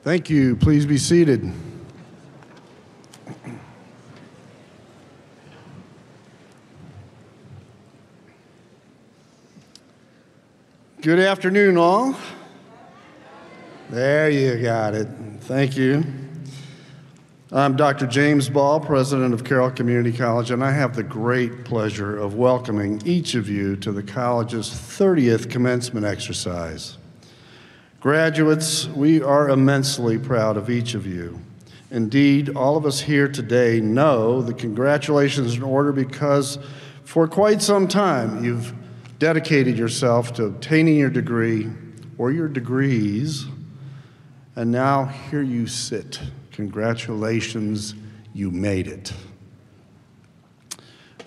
Thank you. Please be seated. Good afternoon, all. There you got it. Thank you. I'm Dr. James Ball, president of Carroll Community College, and I have the great pleasure of welcoming each of you to the college's 30th commencement exercise. Graduates, we are immensely proud of each of you. Indeed, all of us here today know the congratulations in order because for quite some time you've dedicated yourself to obtaining your degree or your degrees, and now here you sit. Congratulations, you made it.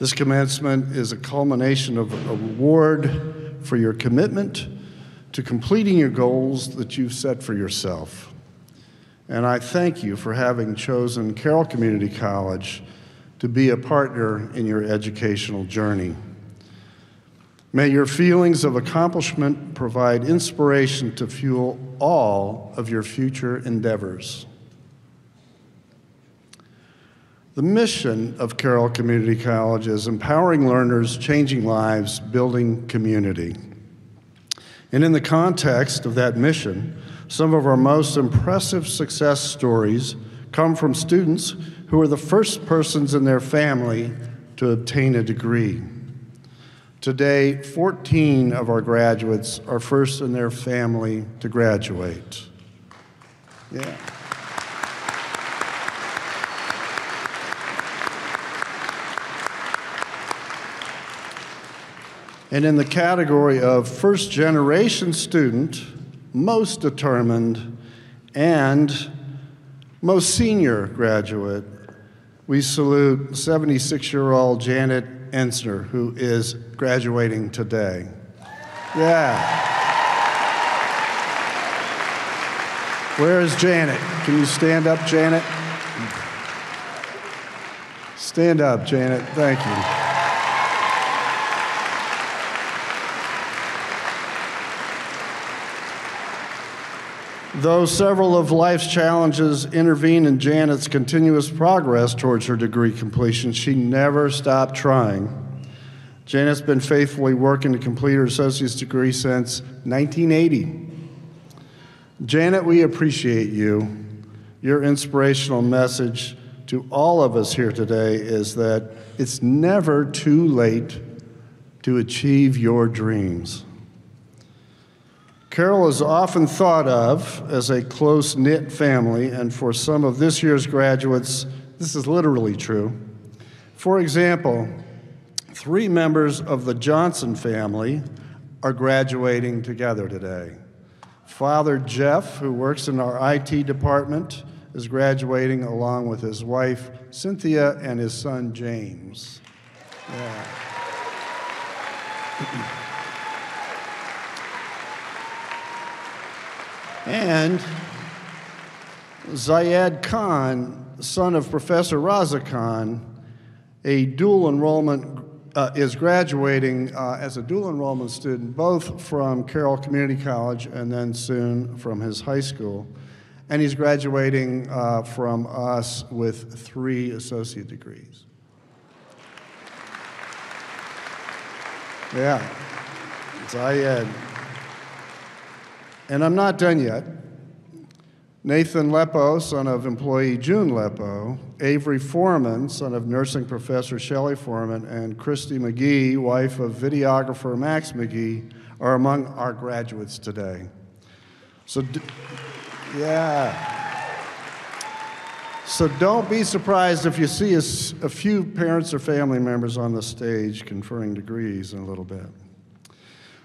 This commencement is a culmination of a reward for your commitment to completing your goals that you've set for yourself. And I thank you for having chosen Carroll Community College to be a partner in your educational journey. May your feelings of accomplishment provide inspiration to fuel all of your future endeavors. The mission of Carroll Community College is empowering learners, changing lives, building community. And in the context of that mission, some of our most impressive success stories come from students who are the first persons in their family to obtain a degree. Today, 14 of our graduates are first in their family to graduate. Yeah. And in the category of first-generation student, most determined, and most senior graduate, we salute 76-year-old Janet Ensner, who is graduating today. Yeah. Where is Janet? Can you stand up, Janet? Stand up, Janet. Thank you. Though several of life's challenges intervene in Janet's continuous progress towards her degree completion, she never stopped trying. Janet's been faithfully working to complete her associate's degree since 1980. Janet, we appreciate you. Your inspirational message to all of us here today is that it's never too late to achieve your dreams. Carroll is often thought of as a close-knit family, and for some of this year's graduates, this is literally true. For example, 3 members of the Johnson family are graduating together today. Father Jeff, who works in our IT department, is graduating along with his wife, Cynthia, and his son, James. Yeah. And Zayed Khan, son of Professor Raza Khan, a dual enrollment, is graduating as a dual enrollment student, both from Carroll Community College and then soon from his high school. And he's graduating from us with 3 associate degrees. Yeah, Zayed. And I'm not done yet. Nathan Lepo, son of employee June Lepo, Avery Foreman, son of nursing professor Shelley Foreman, and Christy McGee, wife of videographer Max McGee, are among our graduates today. So, So don't be surprised if you see a few parents or family members on the stage conferring degrees in a little bit.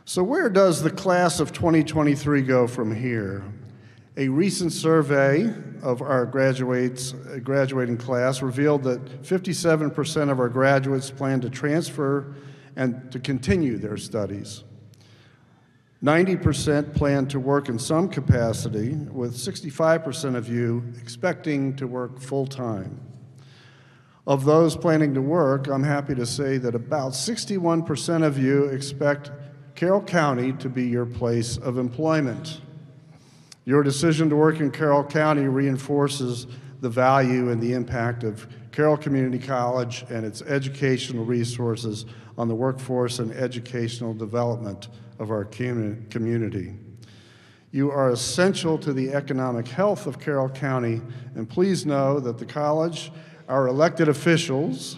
So where does the class of 2023 go from here? A recent survey of our graduating class revealed that 57% of our graduates plan to transfer and to continue their studies. 90% plan to work in some capacity, with 65% of you expecting to work full-time. Of those planning to work, I'm happy to say that about 61% of you expect Carroll County to be your place of employment. Your decision to work in Carroll County reinforces the value and the impact of Carroll Community College and its educational resources on the workforce and educational development of our community. You are essential to the economic health of Carroll County, and please know that the college, our elected officials,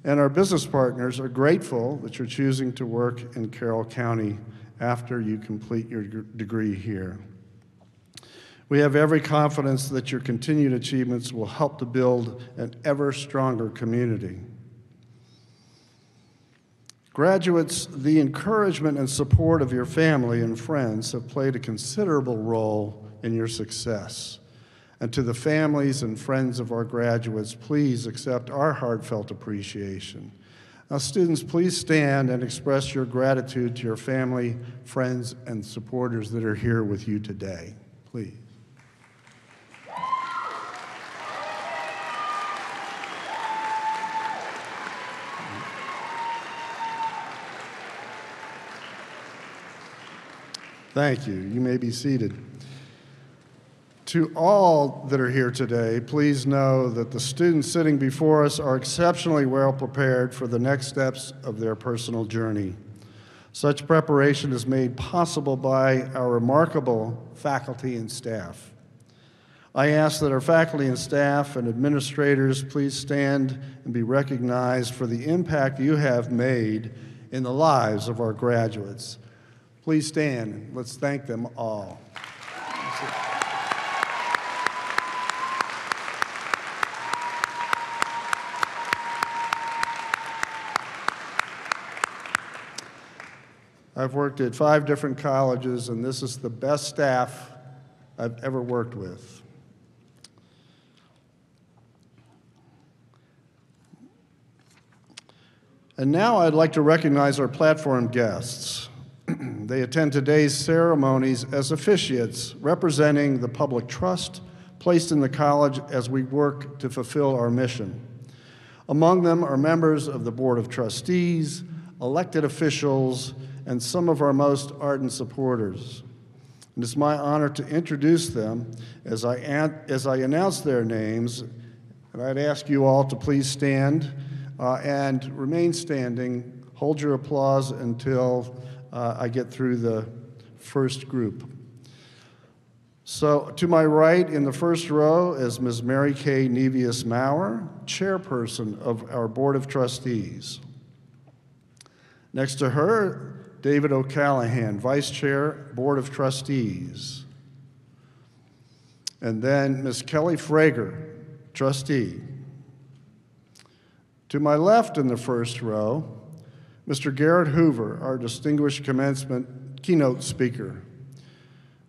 and our business partners are grateful that you're choosing to work in Carroll County after you complete your degree here. We have every confidence that your continued achievements will help to build an ever stronger community. Graduates, the encouragement and support of your family and friends have played a considerable role in your success. And to the families and friends of our graduates, please accept our heartfelt appreciation. Now, students, please stand and express your gratitude to your family, friends, and supporters that are here with you today. Please. Thank you. You may be seated. To all that are here today, please know that the students sitting before us are exceptionally well prepared for the next steps of their personal journey. Such preparation is made possible by our remarkable faculty and staff. I ask that our faculty and staff and administrators please stand and be recognized for the impact you have made in the lives of our graduates. Please stand. Let's thank them all. I've worked at 5 different colleges, and this is the best staff I've ever worked with. And now I'd like to recognize our platform guests. They attend today's ceremonies as officiates, representing the public trust placed in the college as we work to fulfill our mission. Among them are members of the Board of Trustees, elected officials, and some of our most ardent supporters. And it's my honor to introduce them as I announce their names, and I'd ask you all to please stand and remain standing. Hold your applause until I get through the first group. So to my right in the first row is Ms. Mary Kay Nevius Maurer, chairperson of our Board of Trustees. Next to her, David O'Callahan, Vice Chair, Board of Trustees. And then Ms. Kelly Frager, Trustee. To my left in the first row, Mr. Garrett Hoover, our distinguished commencement keynote speaker.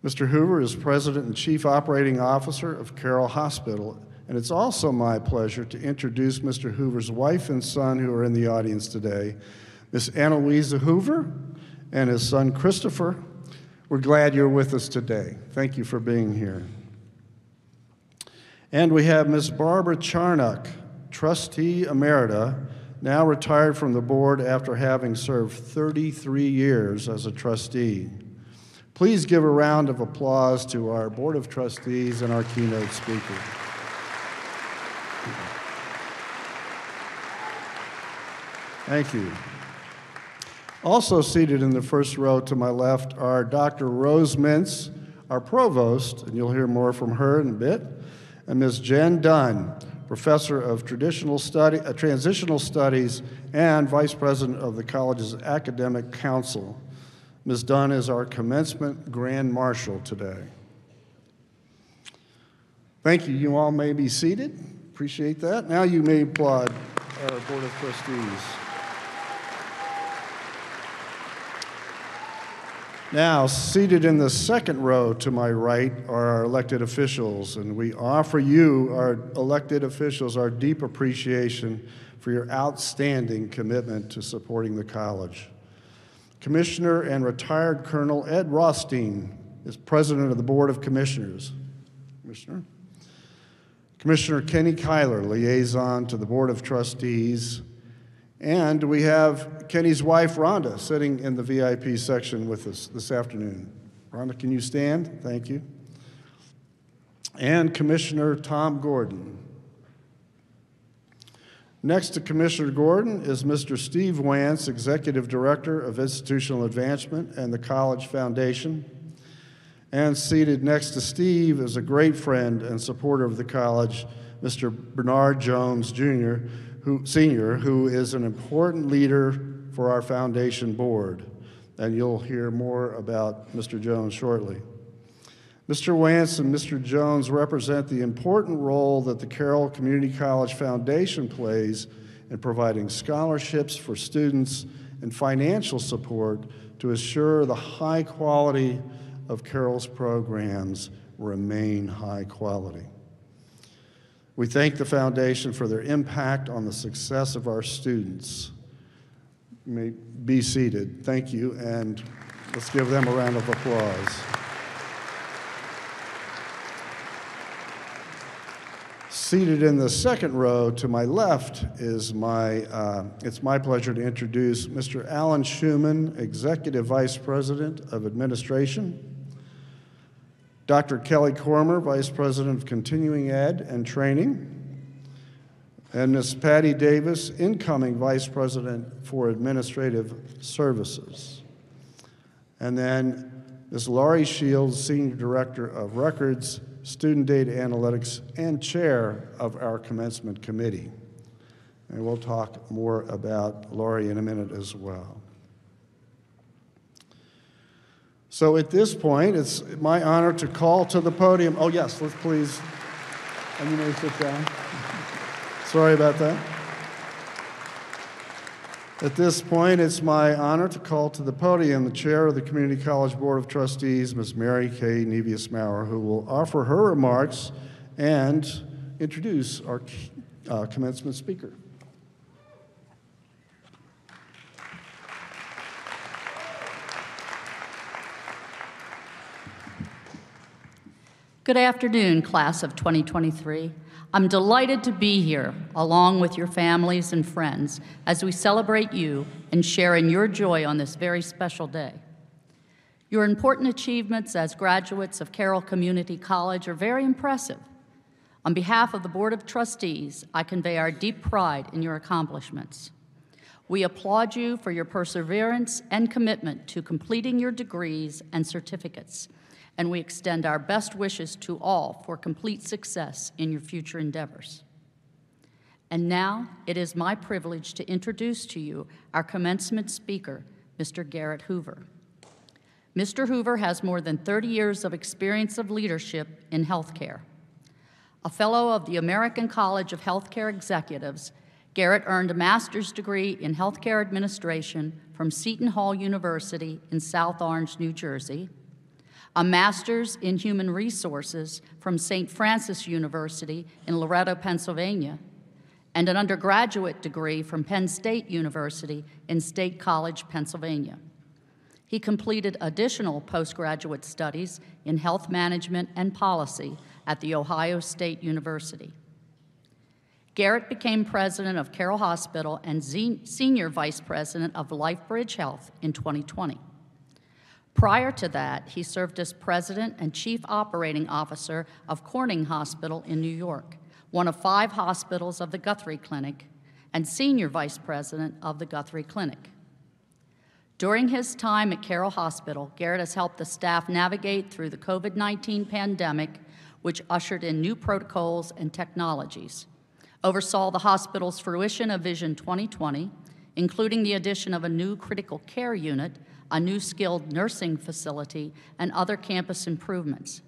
Mr. Hoover is President and Chief Operating Officer of Carroll Hospital, and it's also my pleasure to introduce Mr. Hoover's wife and son who are in the audience today, Miss Anna Louisa Hoover and his son Christopher. We're glad you're with us today. Thank you for being here. And we have Miss Barbara Charnock, Trustee Emerita, now retired from the board after having served 33 years as a trustee. Please give a round of applause to our Board of Trustees and our keynote speaker. Thank you. Also seated in the first row to my left are Dr. Rose Mintz, our provost, and you'll hear more from her in a bit, and Ms. Jen Dunn, Professor of Transitional Studies and Vice President of the college's Academic Council. Ms. Dunn is our Commencement Grand Marshal today. Thank you. You all may be seated. Appreciate that. Now you may applaud our Board of Trustees. Now, seated in the second row to my right are our elected officials, and we offer you, our elected officials, our deep appreciation for your outstanding commitment to supporting the college. Commissioner and retired Colonel Ed Rothstein is President of the Board of Commissioners. Commissioner. Commissioner Kenny Kyler, Liaison to the Board of Trustees. And we have Kenny's wife, Rhonda, sitting in the VIP section with us this afternoon. Rhonda, can you stand? Thank you. and Commissioner Tom Gordon. Next to Commissioner Gordon is Mr. Steve Wance, Executive Director of Institutional Advancement and the College Foundation. And seated next to Steve is a great friend and supporter of the college, Mr. Bernard Jones Jr., Sr., who is an important leader for our foundation board. And you'll hear more about Mr. Jones shortly. Mr. Wance and Mr. Jones represent the important role that the Carroll Community College Foundation plays in providing scholarships for students and financial support to assure the high quality of Carroll's programs remain high quality. We thank the foundation for their impact on the success of our students. You may be seated. Thank you, and let's give them a round of applause. Seated in the second row to my left is it's my pleasure to introduce Mr. Alan Schuman, Executive Vice President of Administration, Dr. Kelly Cormer, Vice President of Continuing Ed and Training, and Ms. Patty Davis, Incoming Vice President for Administrative Services. And then Ms. Laurie Shields, Senior Director of Records, Student Data Analytics, and Chair of our Commencement Committee. And we'll talk more about Laurie in a minute as well. So at this point, it's my honor to call to the podium. Oh yes, let's please, and you may sit down. Sorry about that. At this point, it's my honor to call to the podium the chair of the Community College Board of Trustees, Ms. Mary Kay Nevius-Maurer, who will offer her remarks and introduce our commencement speaker. Good afternoon, class of 2023. I'm delighted to be here, along with your families and friends, as we celebrate you and share in your joy on this very special day. Your important achievements as graduates of Carroll Community College are very impressive. On behalf of the Board of Trustees, I convey our deep pride in your accomplishments. We applaud you for your perseverance and commitment to completing your degrees and certificates, and we extend our best wishes to all for complete success in your future endeavors. And now, it is my privilege to introduce to you our commencement speaker, Mr. Garrett Hoover. Mr. Hoover has more than 30 years of experience of leadership in healthcare. A fellow of the American College of Healthcare Executives, Garrett earned a master's degree in healthcare administration from Seton Hall University in South Orange, New Jersey, a master's in human resources from St. Francis University in Loretto, Pennsylvania, and an undergraduate degree from Penn State University in State College, Pennsylvania. He completed additional postgraduate studies in health management and policy at The Ohio State University. Garrett became president of Carroll Hospital and senior vice president of LifeBridge Health in 2020. Prior to that, he served as president and chief operating officer of Corning Hospital in New York, one of 5 hospitals of the Guthrie Clinic, and senior vice president of the Guthrie Clinic. During his time at Carroll Hospital, Garrett has helped the staff navigate through the COVID-19 pandemic, which ushered in new protocols and technologies, oversaw the hospital's fruition of Vision 2020, including the addition of a new critical care unit, a new skilled nursing facility, and other campus improvements,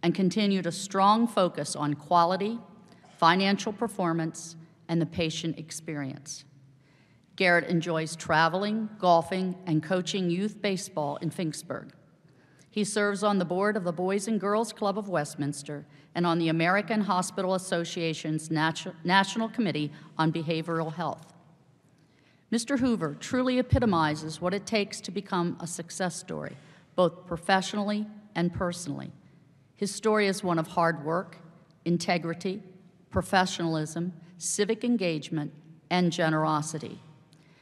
and continued a strong focus on quality, financial performance, and the patient experience. Garrett enjoys traveling, golfing, and coaching youth baseball in Finksburg. He serves on the board of the Boys and Girls Club of Westminster and on the American Hospital Association's National Committee on Behavioral Health. Mr. Hoover truly epitomizes what it takes to become a success story, both professionally and personally. His story is one of hard work, integrity, professionalism, civic engagement, and generosity.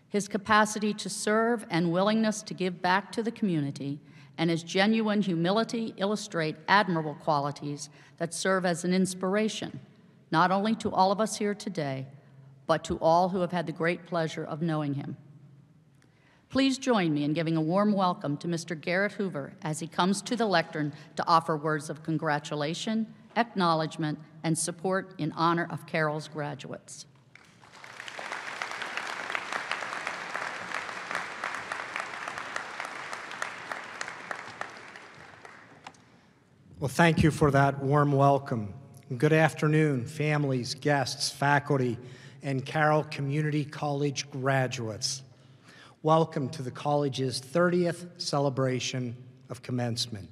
His capacity to serve and willingness to give back to the community and his genuine humility illustrate admirable qualities that serve as an inspiration, not only to all of us here today, but to all who have had the great pleasure of knowing him. Please join me in giving a warm welcome to Mr. Garrett Hoover as he comes to the lectern to offer words of congratulation, acknowledgement, and support in honor of Carroll's graduates. Well, thank you for that warm welcome. Good afternoon, families, guests, faculty, and Carroll Community College graduates. Welcome to the college's 30th celebration of commencement.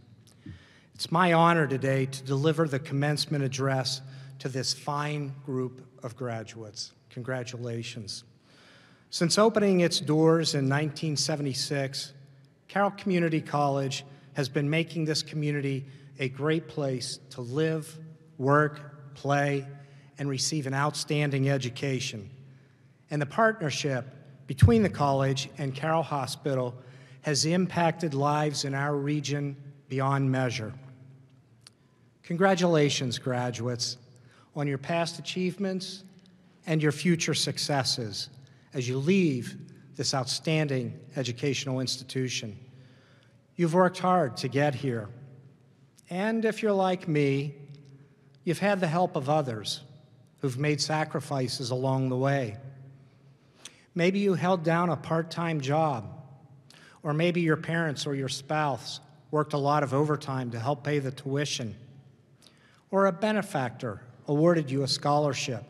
It's my honor today to deliver the commencement address to this fine group of graduates. Congratulations. Since opening its doors in 1976, Carroll Community College has been making this community a great place to live, work, play, and receive an outstanding education. And the partnership between the college and Carroll Hospital has impacted lives in our region beyond measure. Congratulations, graduates, on your past achievements and your future successes as you leave this outstanding educational institution. You've worked hard to get here. And if you're like me, you've had the help of others who've made sacrifices along the way. Maybe you held down a part-time job, or maybe your parents or your spouse worked a lot of overtime to help pay the tuition, or a benefactor awarded you a scholarship.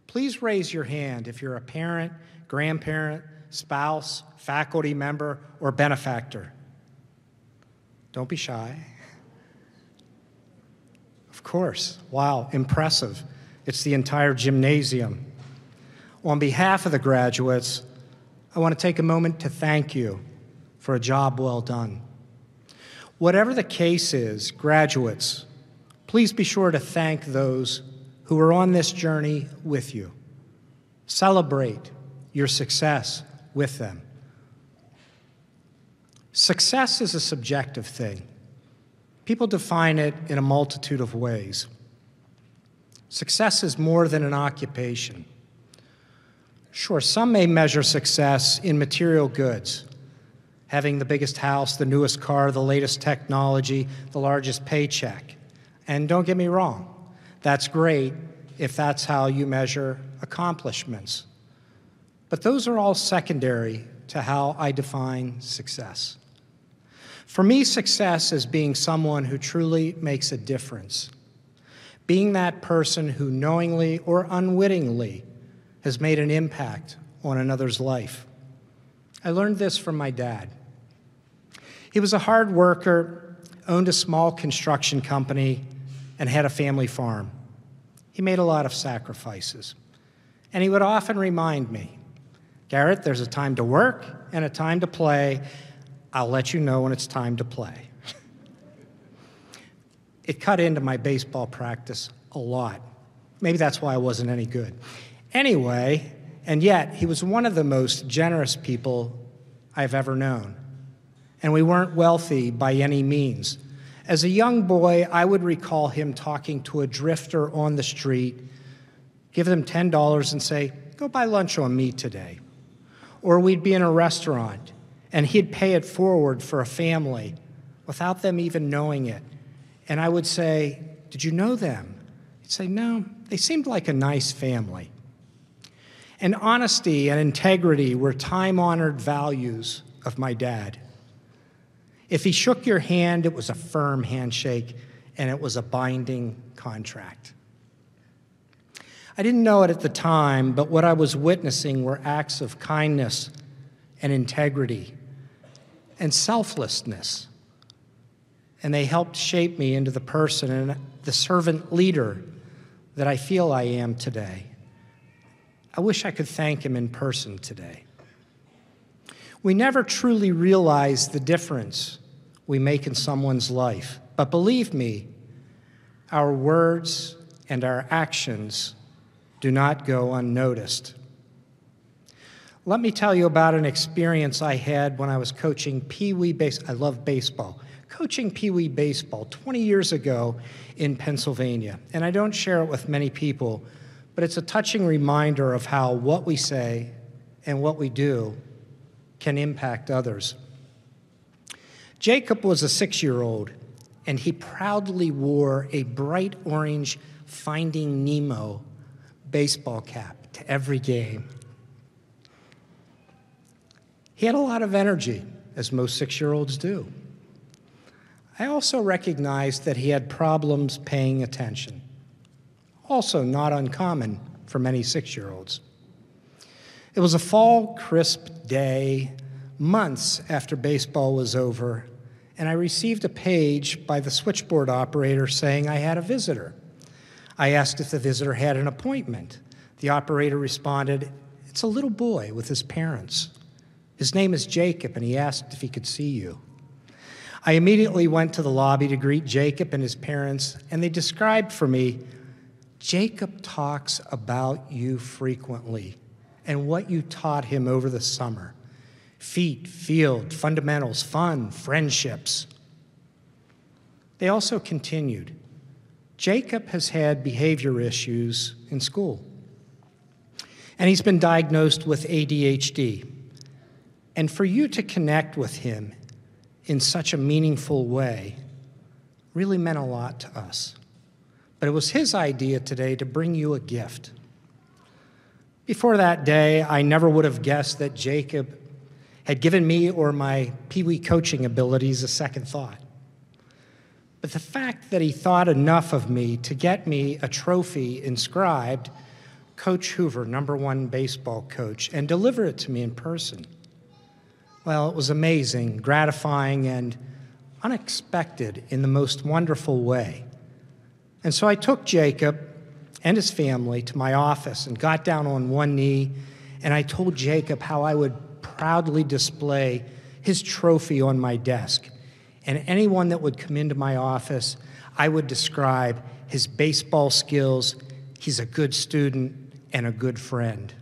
Please raise your hand if you're a parent, grandparent, spouse, faculty member, or benefactor. Don't be shy. Of course. Wow, impressive. It's the entire gymnasium. On behalf of the graduates, I want to take a moment to thank you for a job well done. Whatever the case is, graduates, please be sure to thank those who are on this journey with you. Celebrate your success with them. Success is a subjective thing. People define it in a multitude of ways. Success is more than an occupation. Sure, some may measure success in material goods, having the biggest house, the newest car, the latest technology, the largest paycheck. And don't get me wrong, that's great if that's how you measure accomplishments. But those are all secondary to how I define success. For me, success is being someone who truly makes a difference, being that person who knowingly or unwittingly has made an impact on another's life. I learned this from my dad. He was a hard worker, owned a small construction company, and had a family farm. He made a lot of sacrifices. And he would often remind me, Garrett, there's a time to work and a time to play. I'll let you know when it's time to play. It cut into my baseball practice a lot. Maybe that's why I wasn't any good. Anyway, and yet he was one of the most generous people I've ever known. And we weren't wealthy by any means. As a young boy, I would recall him talking to a drifter on the street, give them $10 and say, go buy lunch on me today. Or we'd be in a restaurant and he'd pay it forward for a family without them even knowing it. And I would say, did you know them? He'd say, no, they seemed like a nice family. And honesty and integrity were time-honored values of my dad. If he shook your hand, it was a firm handshake, and it was a binding contract. I didn't know it at the time, but what I was witnessing were acts of kindness and integrity and selflessness. And they helped shape me into the person and the servant leader that I feel I am today. I wish I could thank him in person today. We never truly realize the difference we make in someone's life. But believe me, our words and our actions do not go unnoticed. Let me tell you about an experience I had when I was coaching Pee Wee baseball. I love baseball. Coaching Pee Wee baseball 20 years ago in Pennsylvania. And I don't share it with many people, but it's a touching reminder of how what we say and what we do can impact others. Jacob was a 6-year-old, and he proudly wore a bright orange Finding Nemo baseball cap to every game. He had a lot of energy, as most 6-year-olds do. I also recognized that he had problems paying attention, also not uncommon for many 6-year-olds. It was a fall, crisp day, months after baseball was over, and I received a page by the switchboard operator saying I had a visitor. I asked if the visitor had an appointment. The operator responded, "It's a little boy with his parents. His name is Jacob, and he asked if he could see you." I immediately went to the lobby to greet Jacob and his parents, and they described for me, "Jacob talks about you frequently and what you taught him over the summer. Feet, field, fundamentals, fun, friendships." They also continued, "Jacob has had behavior issues in school, and he's been diagnosed with ADHD. And for you to connect with him in such a meaningful way really meant a lot to us. But it was his idea today to bring you a gift." Before that day, I never would have guessed that Jacob had given me or my Pee Wee coaching abilities a second thought. But the fact that he thought enough of me to get me a trophy inscribed, "Coach Hoover, #1 baseball coach," and deliver it to me in person, well, it was amazing, gratifying, and unexpected in the most wonderful way. And so I took Jacob and his family to my office and got down on one knee, and I told Jacob how I would proudly display his trophy on my desk. And anyone that would come into my office, I would describe his baseball skills. He's a good student and a good friend.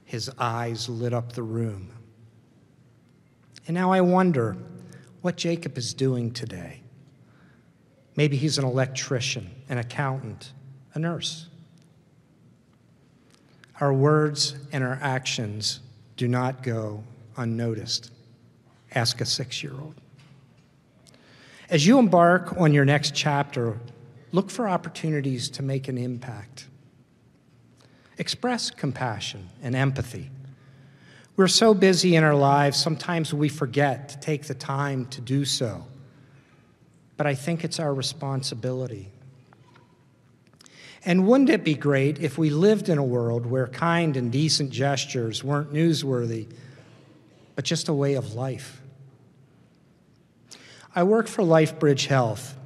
His eyes lit up the room. And now I wonder what Jacob is doing today. Maybe he's an electrician, an accountant, a nurse. Our words and our actions do not go unnoticed. Ask a 6-year-old. As you embark on your next chapter, look for opportunities to make an impact. Express compassion and empathy. We're so busy in our lives, sometimes we forget to take the time to do so. But I think it's our responsibility. And wouldn't it be great if we lived in a world where kind and decent gestures weren't newsworthy, but just a way of life? I work for LifeBridge Health,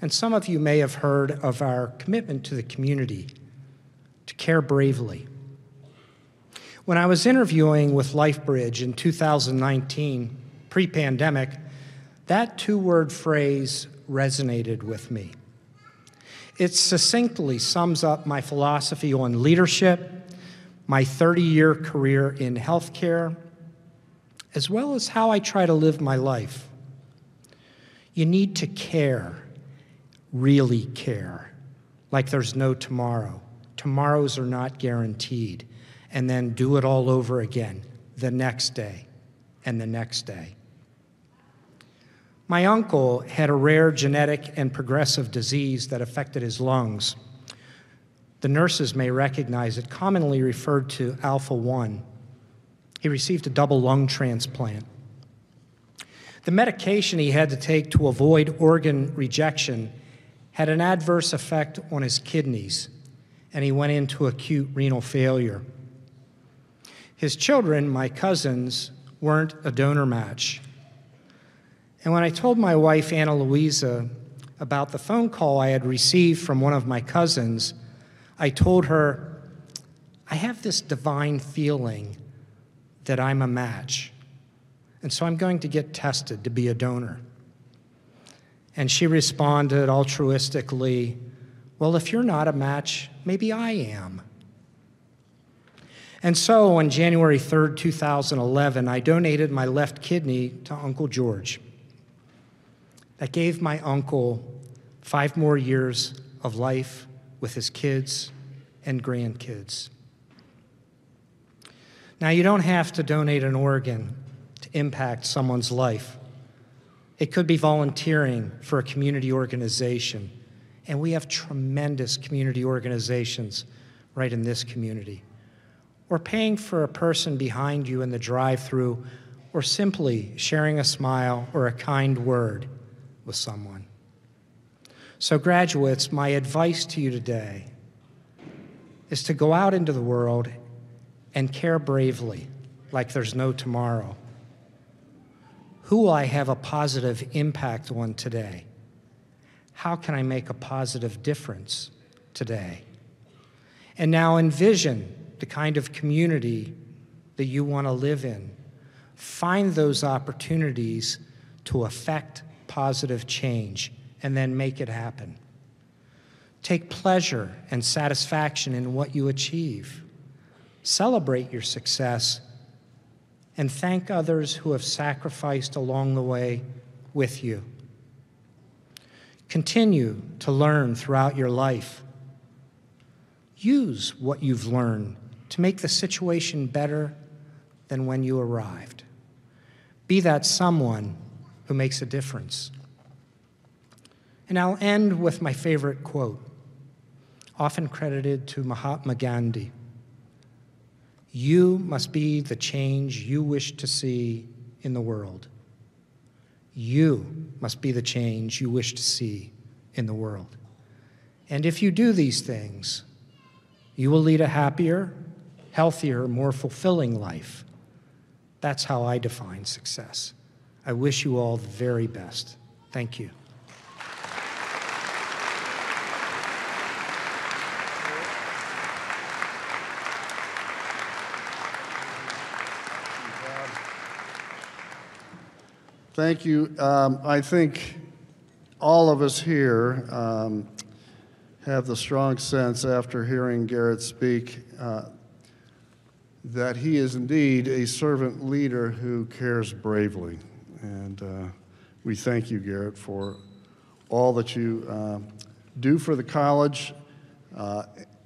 and some of you may have heard of our commitment to the community, to care bravely. When I was interviewing with LifeBridge in 2019, pre-pandemic, that 2-word phrase resonated with me. It succinctly sums up my philosophy on leadership, my 30-year career in healthcare, as well as how I try to live my life. You need to care, really care, like there's no tomorrow. Tomorrows are not guaranteed. And then do it all over again, the next day and the next day. My uncle had a rare genetic and progressive disease that affected his lungs. The nurses may recognize it, commonly referred to alpha-1. He received a double lung transplant. The medication he had to take to avoid organ rejection had an adverse effect on his kidneys, and he went into acute renal failure. His children, my cousins, weren't a donor match. And when I told my wife, Anna Louisa, about the phone call I had received from one of my cousins, I told her, "I have this divine feeling that I'm a match, and so I'm going to get tested to be a donor." And she responded altruistically, "Well, if you're not a match, maybe I am." And so on January 3rd, 2011, I donated my left kidney to Uncle George. That gave my uncle 5 more years of life with his kids and grandkids. Now, you don't have to donate an organ to impact someone's life. It could be volunteering for a community organization, and we have tremendous community organizations right in this community. Or paying for a person behind you in the drive-thru, or simply sharing a smile or a kind word with someone. So graduates, my advice to you today is to go out into the world and care bravely like there's no tomorrow. Who will I have a positive impact on today? How can I make a positive difference today? And now envision the kind of community that you want to live in. Find those opportunities to affect positive change and then make it happen. Take pleasure and satisfaction in what you achieve. Celebrate your success and thank others who have sacrificed along the way with you. Continue to learn throughout your life. Use what you've learned to make the situation better than when you arrived. Be that someone who makes a difference. And I'll end with my favorite quote, often credited to Mahatma Gandhi. You must be the change you wish to see in the world. You must be the change you wish to see in the world. And if you do these things, you will lead a happier, healthier, more fulfilling life. That's how I define success. I wish you all the very best. Thank you. Thank you. I think all of us here have the strong sense after hearing Garrett speak that he is indeed a servant leader who cares bravely. And we thank you, Garrett, for all that you do for the college,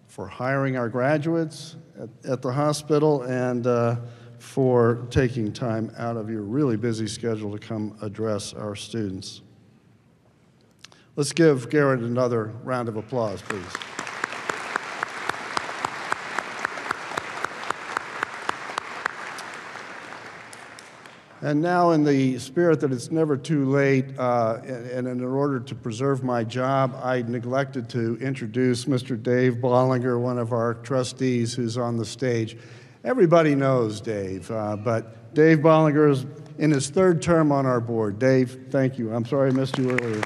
for hiring our graduates at the hospital, and for taking time out of your really busy schedule to come address our students. Let's give Garrett another round of applause, please. And now, in the spirit that it's never too late, and in order to preserve my job, I neglected to introduce Mr. Dave Bollinger, one of our trustees who's on the stage. Everybody knows Dave, but Dave Bollinger is in his 3rd term on our board. Dave, thank you. I'm sorry I missed you earlier.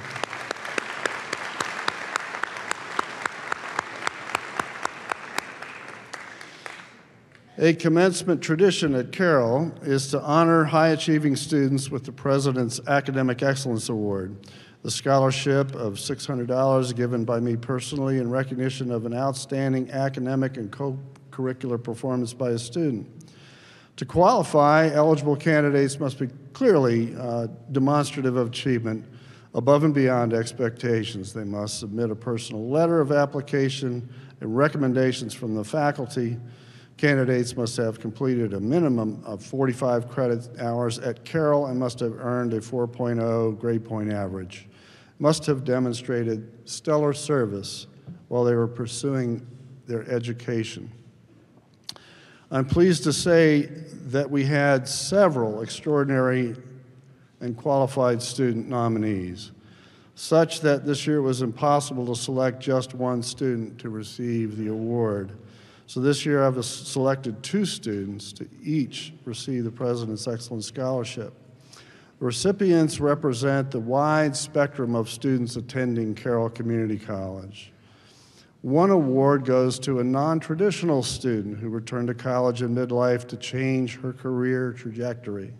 A commencement tradition at Carroll is to honor high-achieving students with the President's Academic Excellence Award, the scholarship of $600 given by me personally in recognition of an outstanding academic and co-curricular performance by a student. To qualify, eligible candidates must be clearly demonstrative of achievement above and beyond expectations. They must submit a personal letter of application and recommendations from the faculty. Candidates must have completed a minimum of 45 credit hours at Carroll and must have earned a 4.0 grade point average. Must have demonstrated stellar service while they were pursuing their education. I'm pleased to say that we had several extraordinary and qualified student nominees, such that this year it was impossible to select just one student to receive the award. So this year I've selected 2 students to each receive the President's Excellence Scholarship. The recipients represent the wide spectrum of students attending Carroll Community College. One award goes to a non-traditional student who returned to college in midlife to change her career trajectory.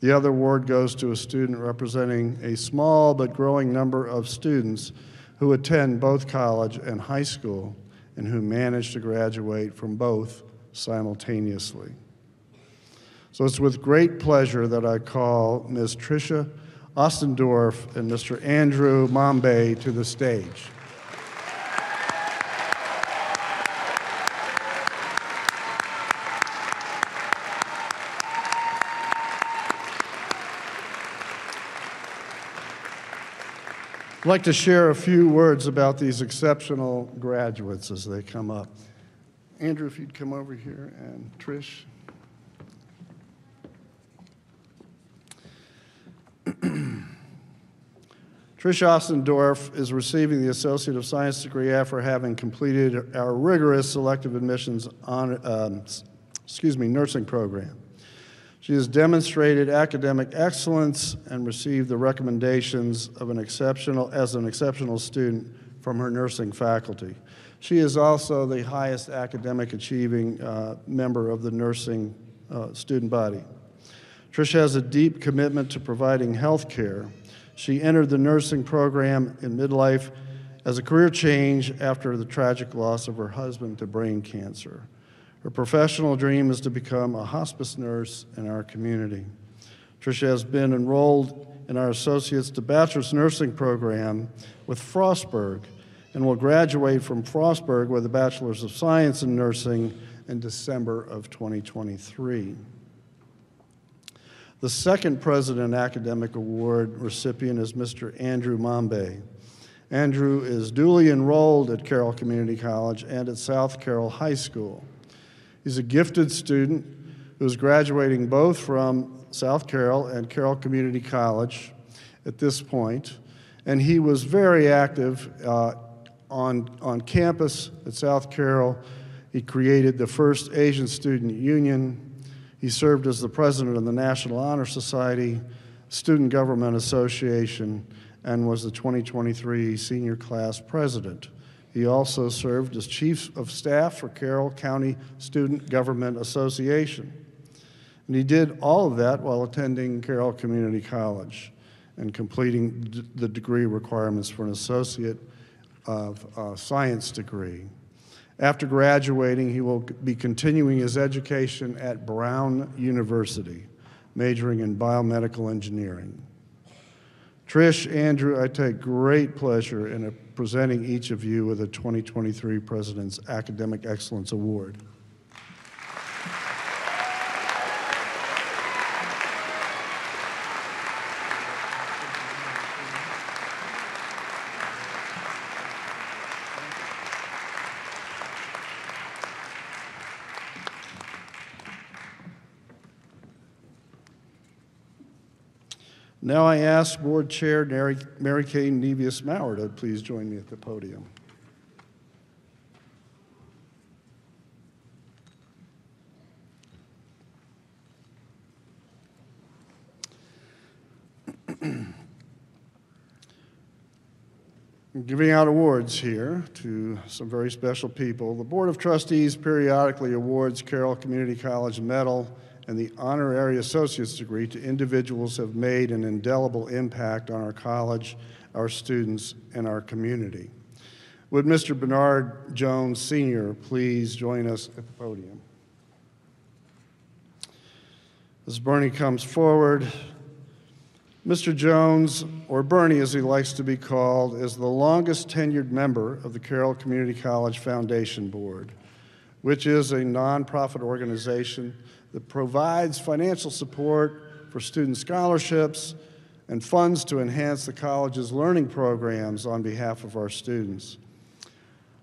The other award goes to a student representing a small but growing number of students who attend both college and high school and who managed to graduate from both simultaneously. So it's with great pleasure that I call Ms. Tricia Ostendorf and Mr. Andrew Mombe to the stage. I'd like to share a few words about these exceptional graduates as they come up. Andrew, if you'd come over here, and Trish. Trish Ostendorf is receiving the Associate of Science degree after having completed our rigorous selective admissions nursing program. She has demonstrated academic excellence and received the recommendations of an exceptional student from her nursing faculty. She is also the highest academic achieving member of the nursing student body. Trish has a deep commitment to providing health care. She entered the nursing program in midlife as a career change after the tragic loss of her husband to brain cancer. Her professional dream is to become a hospice nurse in our community. Tricia has been enrolled in our Associates to Bachelor's Nursing program with Frostburg and will graduate from Frostburg with a Bachelor's of Science in Nursing in December of 2023. The second President Academic Award recipient is Mr. Andrew Mombe. Andrew is duly enrolled at Carroll Community College and at South Carroll High School. He's a gifted student who is graduating both from South Carroll and Carroll Community College at this point, and he was very active on campus at South Carroll. He created the first Asian Student Union. He served as the president of the National Honor Society, Student Government Association, and was the 2023 senior class president. He also served as chief of staff for Carroll County Student Government Association. And he did all of that while attending Carroll Community College and completing the degree requirements for an Associate of Science degree. After graduating, he will be continuing his education at Brown University, majoring in biomedical engineering. Trish, Andrew, I take great pleasure in presenting each of you with the 2023 President's Academic Excellence Award. Now I ask Board Chair Mary Kay Nevius-Maurer to please join me at the podium. I'm giving out awards here to some very special people. The Board of Trustees periodically awards Carroll Community College Medal and the honorary associate's degree to individuals who have made an indelible impact on our college, our students, and our community. Would Mr. Bernard Jones, Sr. please join us at the podium? As Bernie comes forward, Mr. Jones, or Bernie as he likes to be called, is the longest tenured member of the Carroll Community College Foundation Board, which is a nonprofit organization that provides financial support for student scholarships and funds to enhance the college's learning programs on behalf of our students.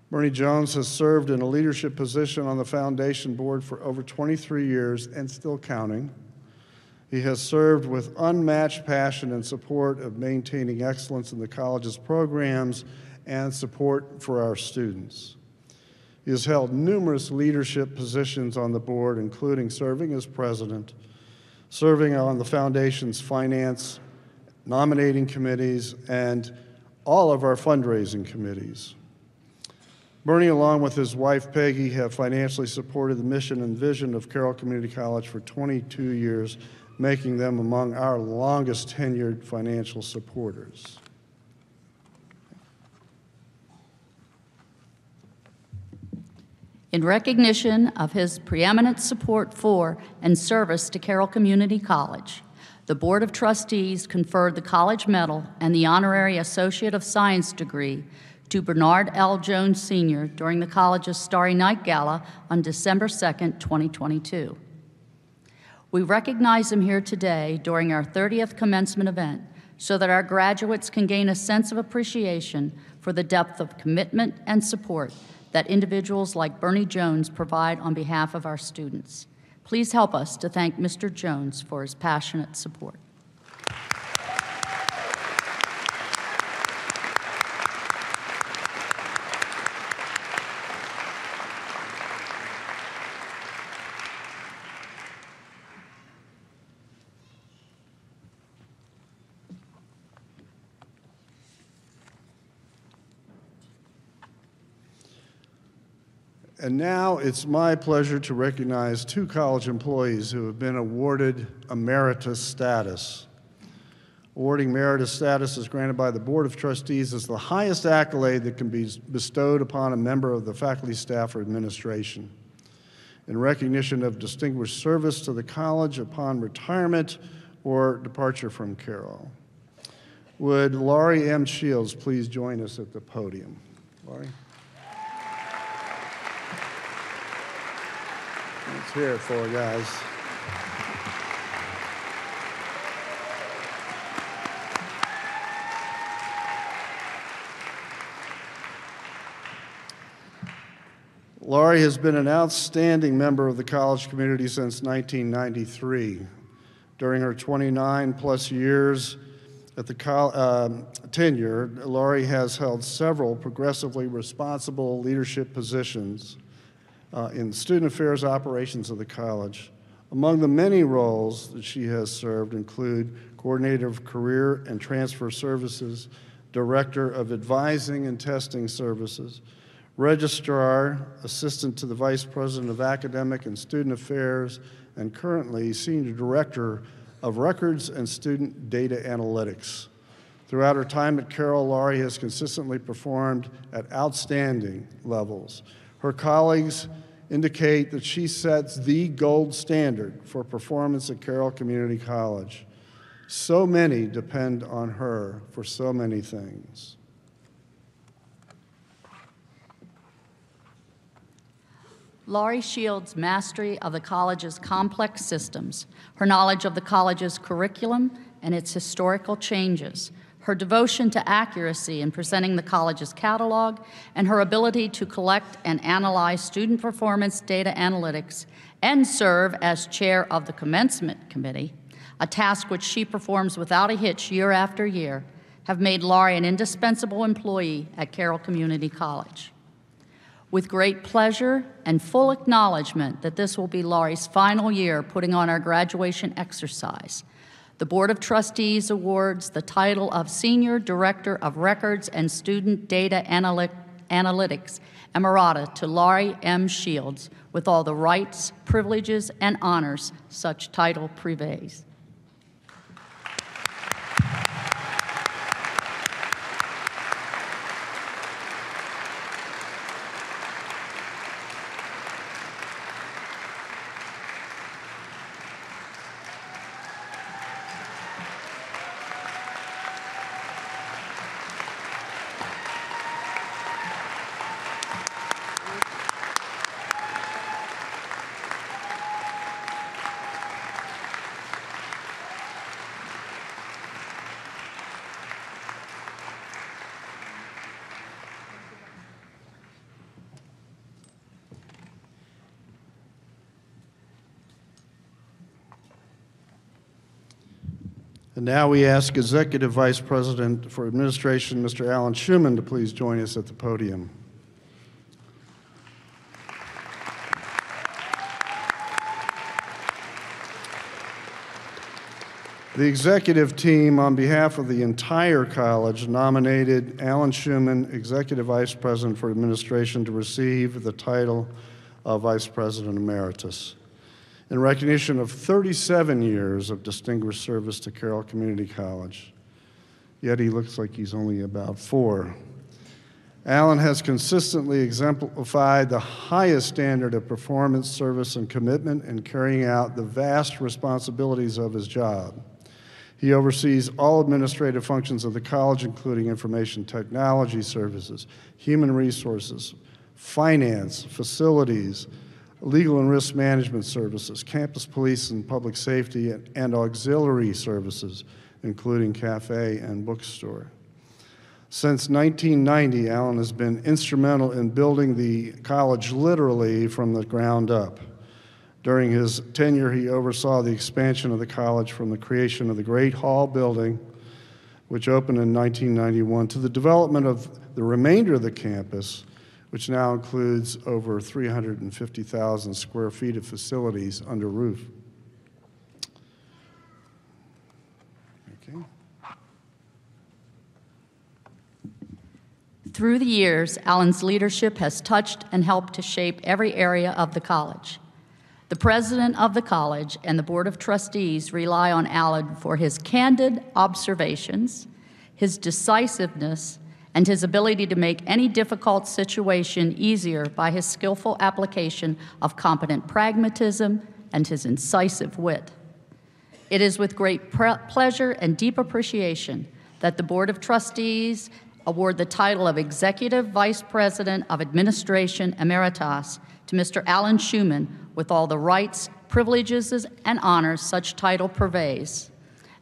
Bernie Jones has served in a leadership position on the foundation board for over 23 years and still counting. He has served with unmatched passion and support of maintaining excellence in the college's programs and support for our students. He has held numerous leadership positions on the board, including serving as president, serving on the foundation's finance, nominating committees, and all of our fundraising committees. Bernie, along with his wife Peggy, have financially supported the mission and vision of Carroll Community College for 22 years, making them among our longest tenured financial supporters. In recognition of his preeminent support for and service to Carroll Community College, the Board of Trustees conferred the College Medal and the Honorary Associate of Science degree to Bernard L. Jones, Sr. during the college's Starry Night Gala on December 2nd, 2022. We recognize him here today during our 30th commencement event so that our graduates can gain a sense of appreciation for the depth of commitment and support that individuals like Bernie Jones provide on behalf of our students. Please help us to thank Mr. Jones for his passionate support. And now it's my pleasure to recognize two college employees who have been awarded emeritus status. Awarding emeritus status is granted by the Board of Trustees as the highest accolade that can be bestowed upon a member of the faculty, staff, or administration in recognition of distinguished service to the college upon retirement or departure from Carroll. Would Laurie M. Shields please join us at the podium? Laurie? Let's hear it for her, guys. Laurie has been an outstanding member of the college community since 1993. During her 29-plus years at the tenure, Laurie has held several progressively responsible leadership positions in student affairs operations of the college. Among the many roles that she has served include Coordinator of Career and Transfer Services, Director of Advising and Testing Services, Registrar, Assistant to the Vice President of Academic and Student Affairs, and currently Senior Director of Records and Student Data Analytics. Throughout her time at Carroll, Laurie has consistently performed at outstanding levels. Her colleagues indicate that she sets the gold standard for performance at Carroll Community College. So many depend on her for so many things. Laurie Shields' mastery of the college's complex systems, her knowledge of the college's curriculum and its historical changes, her devotion to accuracy in presenting the college's catalog, and her ability to collect and analyze student performance data analytics and serve as chair of the Commencement Committee, a task which she performs without a hitch year after year, have made Laurie an indispensable employee at Carroll Community College. With great pleasure and full acknowledgement that this will be Laurie's final year putting on our graduation exercise, the Board of Trustees awards the title of Senior Director of Records and Student Data Analytics Emerita to Laurie M. Shields with all the rights, privileges, and honors such title prevails. And now we ask Executive Vice President for Administration, Mr. Alan Schuman, to please join us at the podium. The executive team, on behalf of the entire college, nominated Alan Schuman, Executive Vice President for Administration, to receive the title of Vice President Emeritus in recognition of 37 years of distinguished service to Carroll Community College. Yet he looks like he's only about 4. Alan has consistently exemplified the highest standard of performance, service, and commitment in carrying out the vast responsibilities of his job. He oversees all administrative functions of the college, including information technology services, human resources, finance, facilities, legal and risk management services, campus police and public safety, and auxiliary services, including cafe and bookstore. Since 1990, Alan has been instrumental in building the college literally from the ground up. During his tenure, he oversaw the expansion of the college from the creation of the Great Hall building, which opened in 1991, to the development of the remainder of the campus, which now includes over 350,000 square feet of facilities under roof. Okay. Through the years, Alan's leadership has touched and helped to shape every area of the college. The president of the college and the board of trustees rely on Alan for his candid observations, his decisiveness, and his ability to make any difficult situation easier by his skillful application of competent pragmatism and his incisive wit. It is with great pleasure and deep appreciation that the Board of Trustees award the title of Executive Vice President of Administration Emeritus to Mr. Alan Schuman with all the rights, privileges, and honors such title purveys.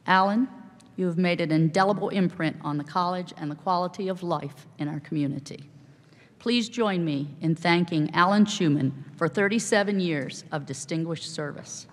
Alan, you have made an indelible imprint on the college and the quality of life in our community. Please join me in thanking Alan Schuman for 37 years of distinguished service.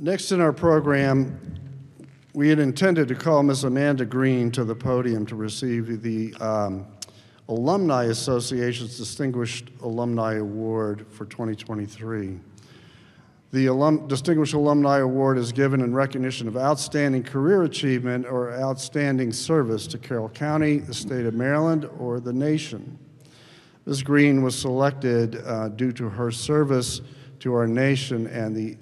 Next in our program, we had intended to call Ms. Amanda Green to the podium to receive the Alumni Association's Distinguished Alumni Award for 2023. The Distinguished Alumni Award is given in recognition of outstanding career achievement or outstanding service to Carroll County, the state of Maryland, or the nation. Ms. Green was selected due to her service to our nation and the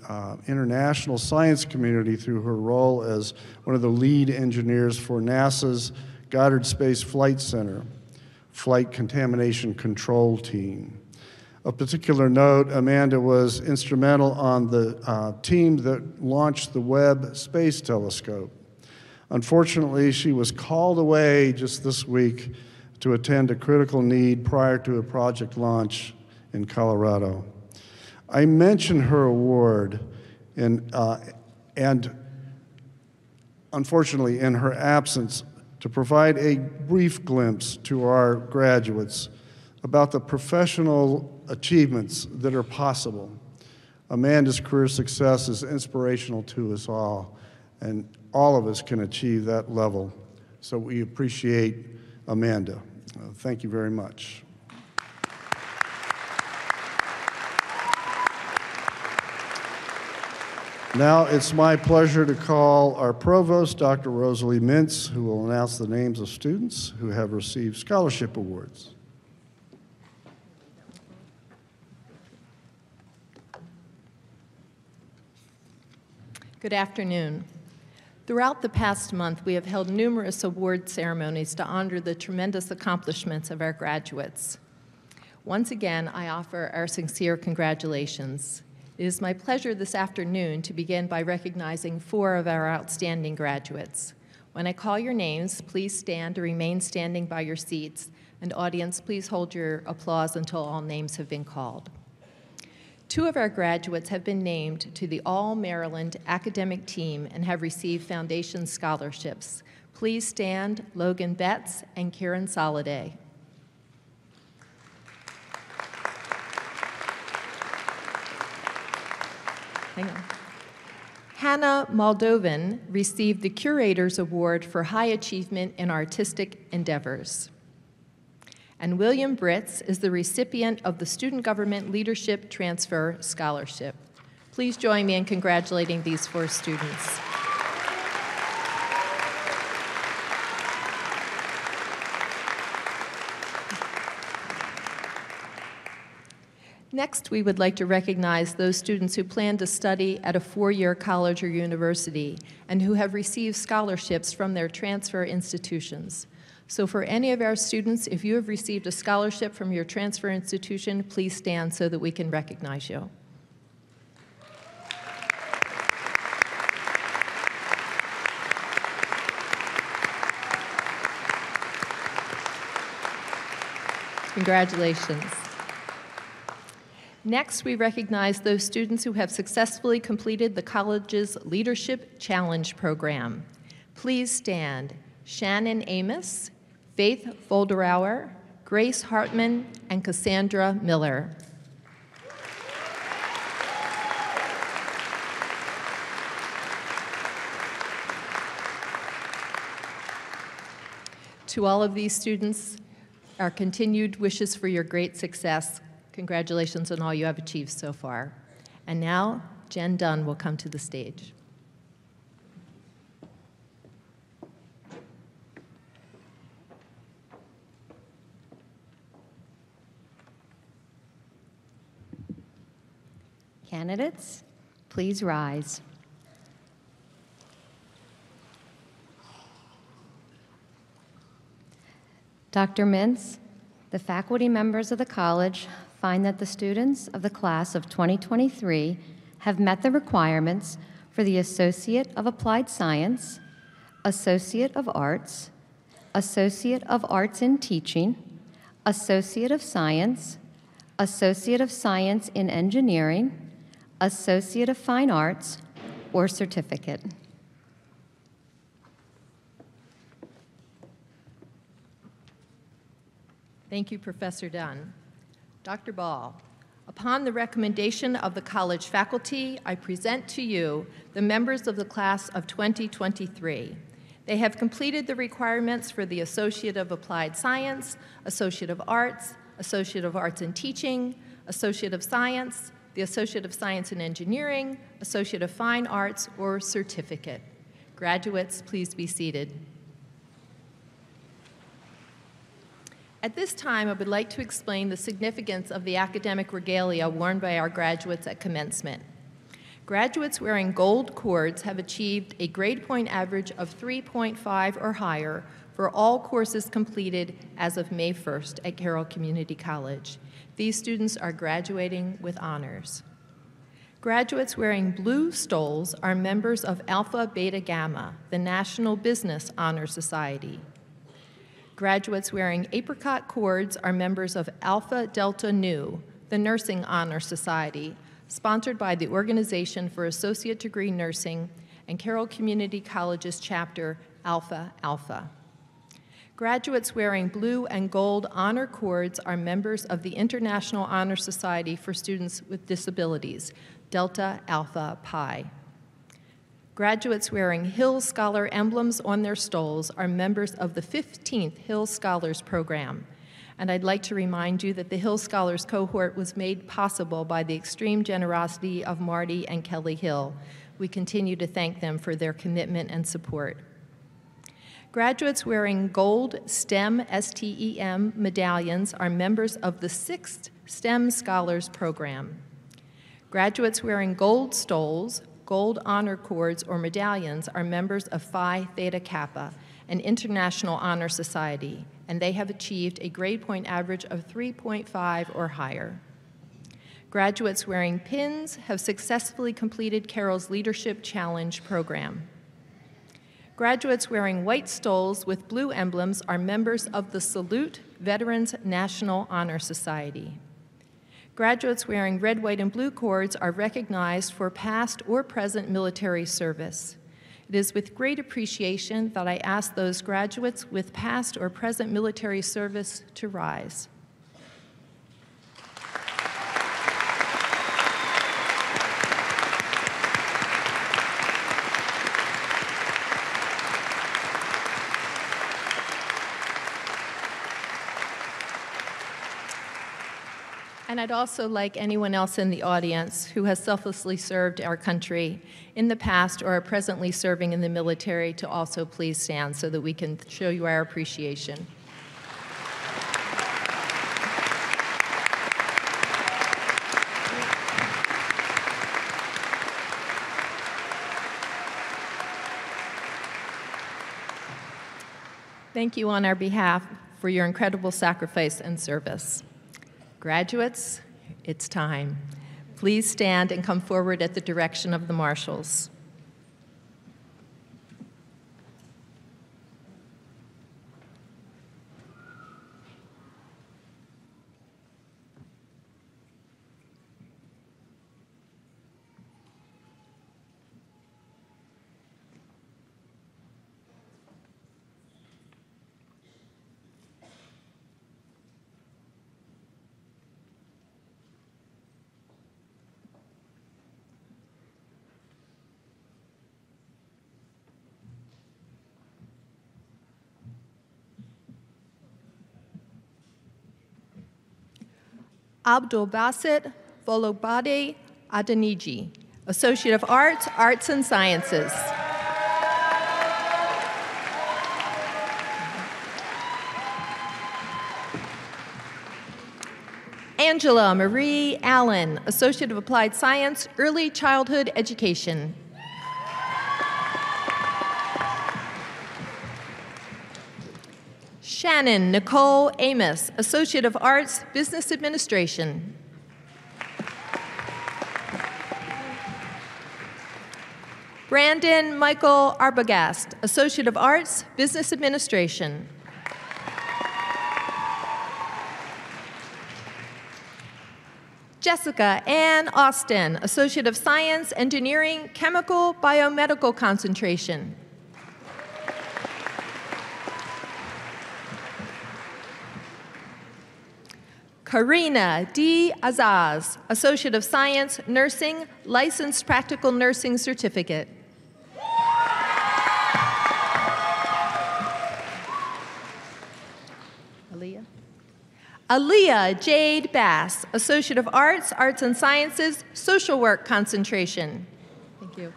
international science community through her role as one of the lead engineers for NASA's Goddard Space Flight Center Flight Contamination Control Team. Of particular note, Amanda was instrumental on the team that launched the Webb Space Telescope. Unfortunately, she was called away just this week to attend a critical need prior to a project launch in Colorado. I mention her award and unfortunately in her absence to provide a brief glimpse to our graduates about the professional achievements that are possible. Amanda's career success is inspirational to us all, and all of us can achieve that level. So we appreciate Amanda. Thank you very much. Now it's my pleasure to call our provost, Dr. Rosalie Mintz, who will announce the names of students who have received scholarship awards. Good afternoon. Throughout the past month, we have held numerous award ceremonies to honor the tremendous accomplishments of our graduates. Once again, I offer our sincere congratulations. It is my pleasure this afternoon to begin by recognizing 4 of our outstanding graduates. When I call your names, please stand or remain standing by your seats, and audience, please hold your applause until all names have been called. 2 of our graduates have been named to the All-Maryland Academic Team and have received foundation scholarships. Please stand, Logan Betts and Karen Soliday. Hannah Moldovan received the Curator's Award for High Achievement in Artistic Endeavors. And William Britz is the recipient of the Student Government Leadership Transfer Scholarship. Please join me in congratulating these 4 students. Next, we would like to recognize those students who plan to study at a 4-year college or university and who have received scholarships from their transfer institutions. So for any of our students, if you have received a scholarship from your transfer institution, please stand so that we can recognize you. Congratulations. Next, we recognize those students who have successfully completed the college's Leadership Challenge program. Please stand. Shannon Amos, Faith Volderauer, Grace Hartman, and Cassandra Miller. To all of these students, our continued wishes for your great success. Congratulations on all you have achieved so far. And now, Jen Dunn will come to the stage. Candidates, please rise. Dr. Mintz, the faculty members of the college find that the students of the class of 2023 have met the requirements for the Associate of Applied Science, Associate of Arts, Associate of Arts in Teaching, Associate of Science, Associate of Science in Engineering, Associate of Fine Arts, or Certificate. Thank you, Professor Dunn. Dr. Ball, upon the recommendation of the college faculty, I present to you the members of the class of 2023. They have completed the requirements for the Associate of Applied Science, Associate of Arts, Associate of Arts in Teaching, Associate of Science, the Associate of Science in Engineering, Associate of Fine Arts, or Certificate. Graduates, please be seated. At this time, I would like to explain the significance of the academic regalia worn by our graduates at commencement. Graduates wearing gold cords have achieved a grade point average of 3.5 or higher for all courses completed as of May 1st at Carroll Community College. These students are graduating with honors. Graduates wearing blue stoles are members of Alpha Beta Gamma, the National Business Honor Society. Graduates wearing apricot cords are members of Alpha Delta Nu, the Nursing Honor Society, sponsored by the Organization for Associate Degree Nursing and Carroll Community College's chapter, Alpha Alpha. Graduates wearing blue and gold honor cords are members of the International Honor Society for Students with Disabilities, Delta Alpha Pi. Graduates wearing Hill Scholar emblems on their stoles are members of the 15th Hill Scholars Program. And I'd like to remind you that the Hill Scholars cohort was made possible by the extreme generosity of Marty and Kelly Hill. We continue to thank them for their commitment and support. Graduates wearing gold STEM, S-T-E-M medallions are members of the 6th STEM Scholars Program. Graduates wearing gold stoles, gold honor cords, or medallions are members of Phi Theta Kappa, an international honor society, and they have achieved a grade point average of 3.5 or higher. Graduates wearing pins have successfully completed Carroll's Leadership Challenge program. Graduates wearing white stoles with blue emblems are members of the Salute Veterans National Honor Society. Graduates wearing red, white, and blue cords are recognized for past or present military service. It is with great appreciation that I ask those graduates with past or present military service to rise. And I'd also like anyone else in the audience who has selflessly served our country in the past or are presently serving in the military to also please stand so that we can show you our appreciation. Thank you on our behalf for your incredible sacrifice and service. Graduates, it's time. Please stand and come forward at the direction of the marshals. Abdul Basit Volobade Adeniji, Associate of Arts, Arts and Sciences. Angela Marie Allen, Associate of Applied Science, Early Childhood Education. Shannon Nicole Amos, Associate of Arts, Business Administration. Brandon Michael Arbogast, Associate of Arts, Business Administration. Jessica Ann Austin, Associate of Science, Engineering, Chemical, Biomedical Concentration. Karina D. Azaz, Associate of Science, Nursing, Licensed Practical Nursing Certificate. Aaliyah Jade Bass, Associate of Arts, Arts and Sciences, Social Work Concentration. Thank you.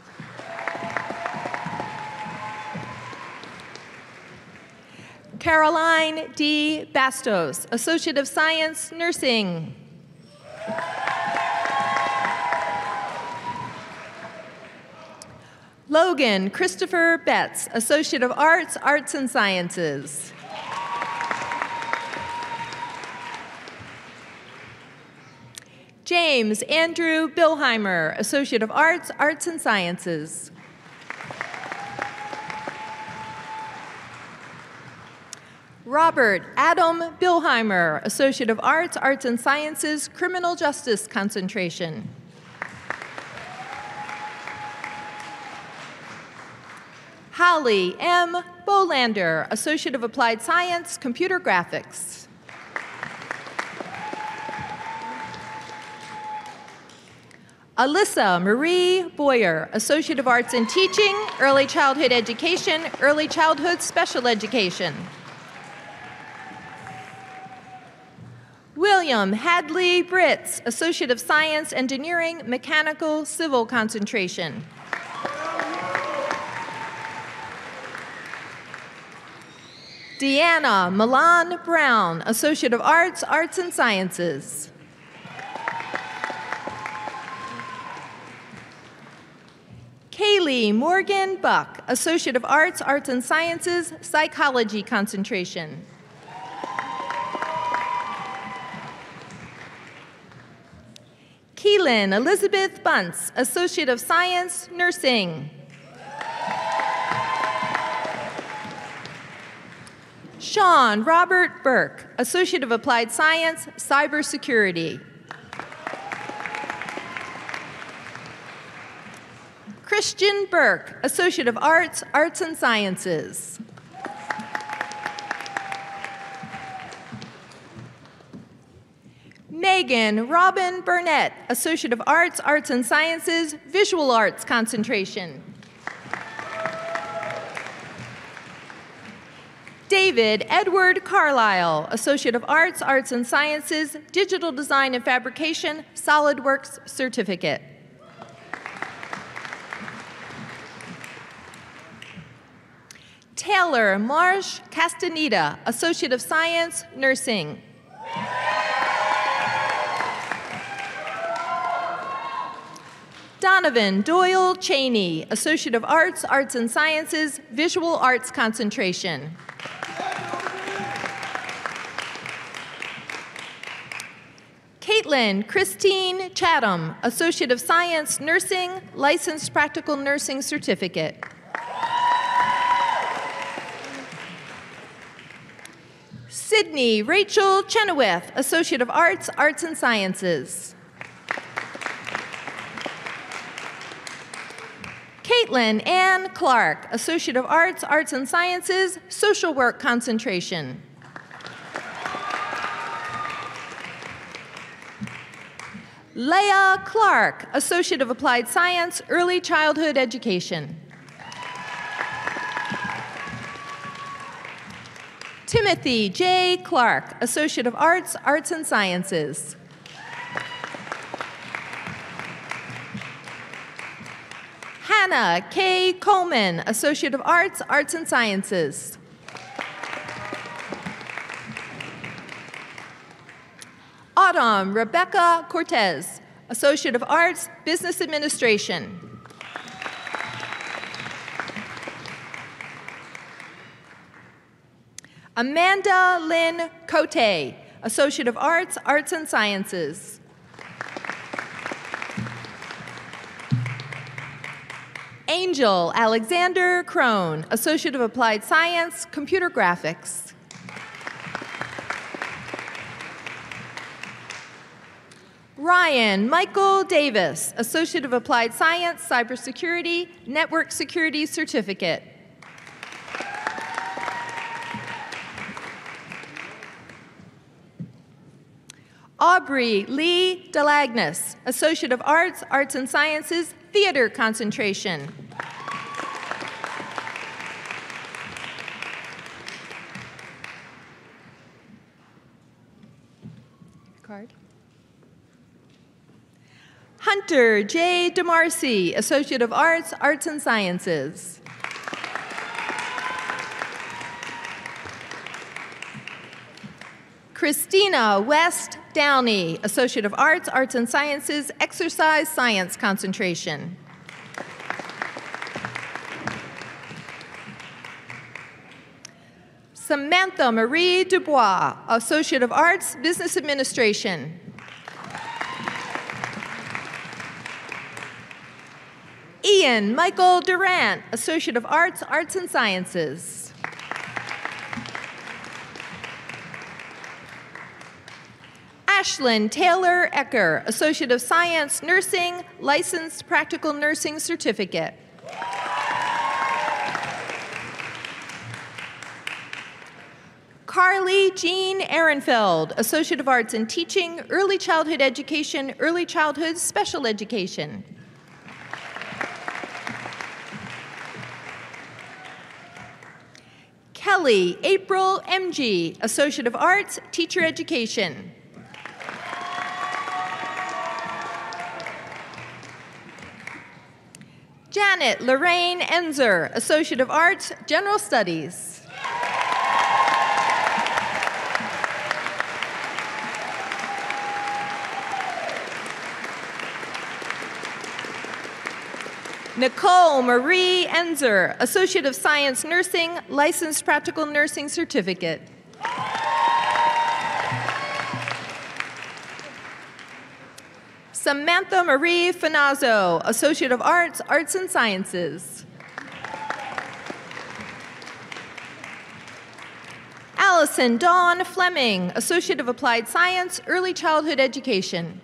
Caroline D. Bastos, Associate of Science, Nursing. Logan Christopher Betts, Associate of Arts, Arts and Sciences. James Andrew Billheimer, Associate of Arts, Arts and Sciences. Robert Adam Billheimer, Associate of Arts, Arts and Sciences, Criminal Justice Concentration. Holly M. Bolander, Associate of Applied Science, Computer Graphics. Alyssa Marie Boyer, Associate of Arts in Teaching, Early Childhood Education, Early Childhood Special Education. William Hadley Britz, Associate of Science, Engineering, Mechanical, Civil Concentration. Deanna Milan Brown, Associate of Arts, Arts and Sciences. Kaylee Morgan Buck, Associate of Arts, Arts and Sciences, Psychology Concentration. Keelan Elizabeth Bunce, Associate of Science, Nursing. Sean Robert Burke, Associate of Applied Science, Cybersecurity. Christian Burke, Associate of Arts, Arts and Sciences. Megan Robin Burnett, Associate of Arts, Arts and Sciences, Visual Arts Concentration. David Edward Carlisle, Associate of Arts, Arts and Sciences, Digital Design and Fabrication, SolidWorks Certificate. Taylor Marsh Castaneda, Associate of Science, Nursing. Donovan Doyle Cheney, Associate of Arts, Arts and Sciences, Visual Arts Concentration. Caitlin Christine Chatham, Associate of Science, Nursing, Licensed Practical Nursing Certificate. Sydney Rachel Chenoweth, Associate of Arts, Arts and Sciences. Caitlin Ann Clark, Associate of Arts, Arts and Sciences, Social Work Concentration. Leah Clark, Associate of Applied Science, Early Childhood Education. Timothy J. Clark, Associate of Arts, Arts and Sciences. Hannah K. Coleman, Associate of Arts, Arts and Sciences. Autumn Rebecca Cortez, Associate of Arts, Business Administration. Amanda Lynn Cote, Associate of Arts, Arts and Sciences. Angel Alexander Crone, Associate of Applied Science, Computer Graphics. Ryan Michael Davis, Associate of Applied Science, Cybersecurity, Network Security Certificate. Aubrey Lee Delagnis, Associate of Arts, Arts and Sciences, Theater Concentration. Card. Hunter J. DeMarcy, Associate of Arts, Arts and Sciences. Christina West Downey, Associate of Arts, Arts and Sciences, Exercise Science Concentration. Samantha Marie Dubois, Associate of Arts, Business Administration. Ian Michael Durant, Associate of Arts, Arts and Sciences. Ashlyn Taylor Ecker, Associate of Science, Nursing, Licensed Practical Nursing Certificate. Carly Jean Ehrenfeld, Associate of Arts in Teaching, Early Childhood Education, Early Childhood Special Education. Kelly April MG, Associate of Arts, Teacher Education. Janet Lorraine Enzer, Associate of Arts, General Studies. Nicole Marie Enzer, Associate of Science Nursing, Licensed Practical Nursing Certificate. Samantha Marie Finazzo, Associate of Arts, Arts and Sciences. Allison Dawn Fleming, Associate of Applied Science, Early Childhood Education.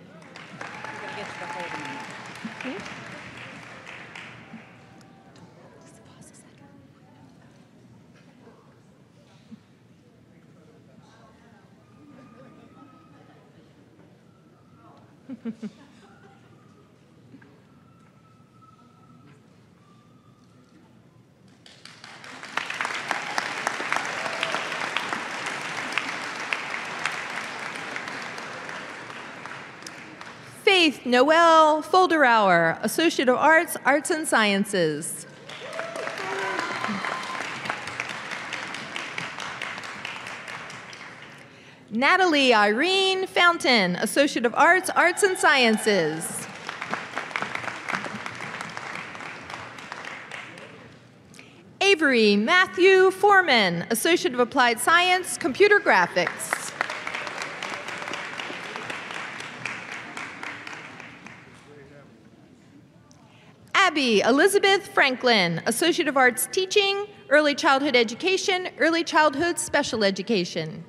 Faith Noel Folderauer, Associate of Arts, Arts and Sciences. Natalie Irene Fountain, Associate of Arts, Arts and Sciences. Avery Matthew Foreman, Associate of Applied Science, Computer Graphics. Abby Elizabeth Franklin, Associate of Arts Teaching, Early Childhood Education, Early Childhood Special Education.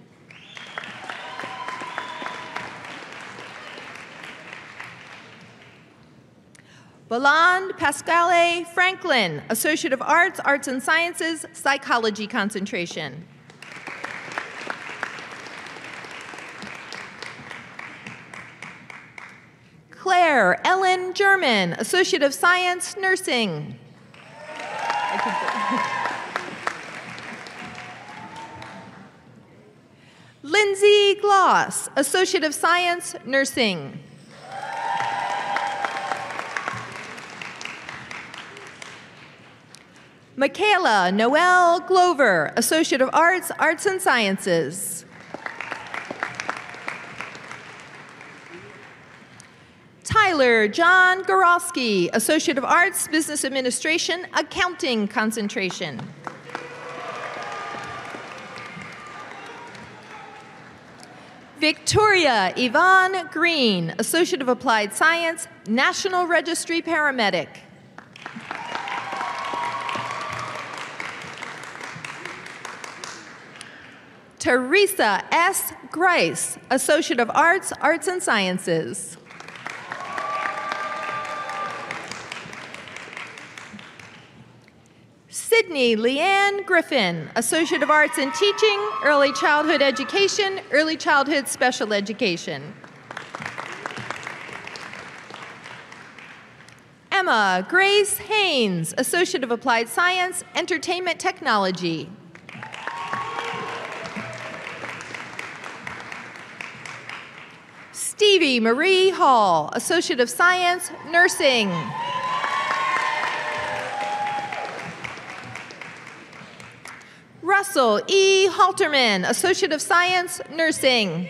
Valand Pascale Franklin, Associate of Arts, Arts and Sciences, Psychology concentration. Claire Ellen German, Associate of Science, Nursing. Lindsay Gloss, Associate of Science, Nursing. Michaela Noel Glover, Associate of Arts, Arts and Sciences. Tyler John Gorowski, Associate of Arts, Business Administration, Accounting concentration. Victoria Yvonne Green, Associate of Applied Science, National Registry Paramedic. Teresa S. Grice, Associate of Arts, Arts and Sciences. Sydney Leanne Griffin, Associate of Arts in Teaching, Early Childhood Education, Early Childhood Special Education. Emma Grace Haynes, Associate of Applied Science, Entertainment Technology. Stevie Marie Hall, Associate of Science, Nursing. Russell E. Halterman, Associate of Science, Nursing.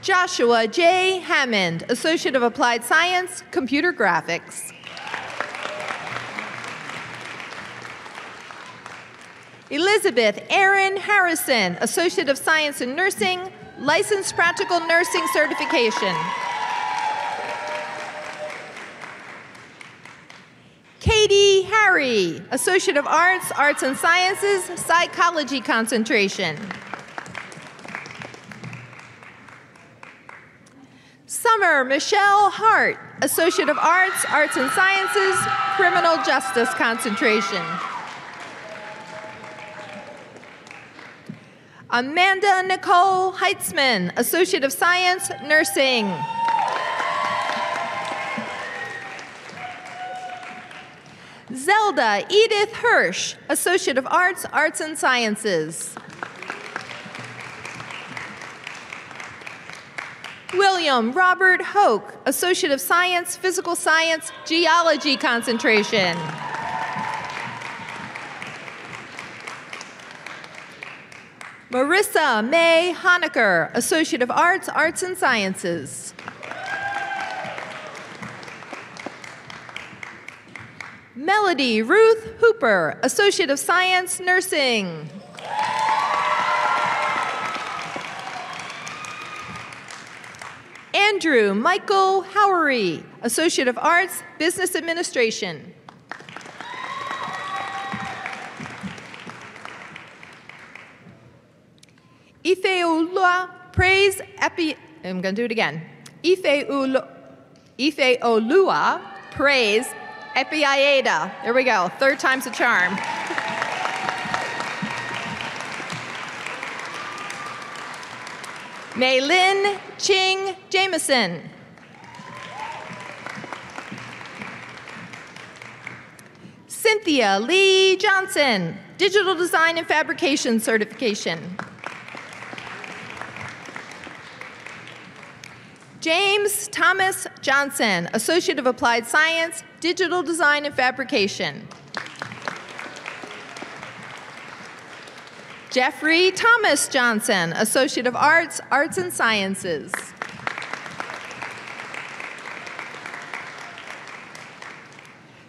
Joshua J. Hammond, Associate of Applied Science, Computer Graphics. Elizabeth Erin Harrison, Associate of Science in Nursing, Licensed Practical Nursing Certification. Katie Harry, Associate of Arts, Arts and Sciences, Psychology concentration. Summer Michelle Hart, Associate of Arts, Arts and Sciences, Criminal Justice concentration. Amanda Nicole Heitzman, Associate of Science, Nursing. Zelda Edith Hirsch, Associate of Arts, Arts and Sciences. William Robert Hoke, Associate of Science, Physical Science, Geology concentration. Marissa May Honecker, Associate of Arts, Arts and Sciences. Melody Ruth Hooper, Associate of Science, Nursing. Andrew Michael Howery, Associate of Arts, Business Administration. Ifeolua Praise Epi, I'm going to do it again. Ifeolua Praise Epiaeda. There we go, third time's a charm. Maylin Ching Jameson. Cynthia Lee Johnson, Digital Design and Fabrication Certification. James Thomas Johnson, Associate of Applied Science, Digital Design and Fabrication. Jeffrey Thomas Johnson, Associate of Arts, Arts and Sciences.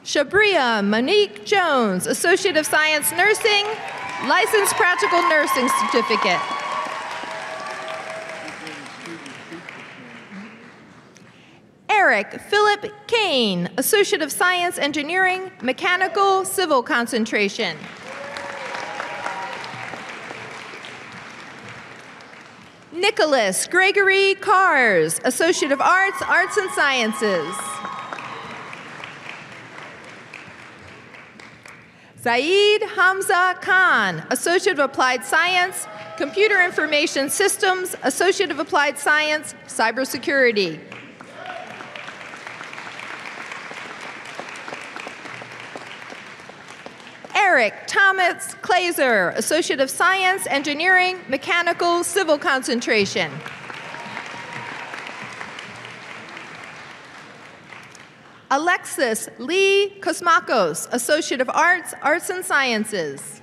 Shabria Monique Jones, Associate of Science Nursing, Licensed Practical Nursing Certificate. Eric Philip Kane, Associate of Science Engineering, Mechanical Civil Concentration. Nicholas Gregory Kars, Associate of Arts, Arts and Sciences. Zaid Hamza Khan, Associate of Applied Science, Computer Information Systems, Associate of Applied Science, Cybersecurity. Eric Thomas Glazer, Associate of Science, Engineering, Mechanical, Civil Concentration. Alexis Lee Kosmakos, Associate of Arts, Arts and Sciences.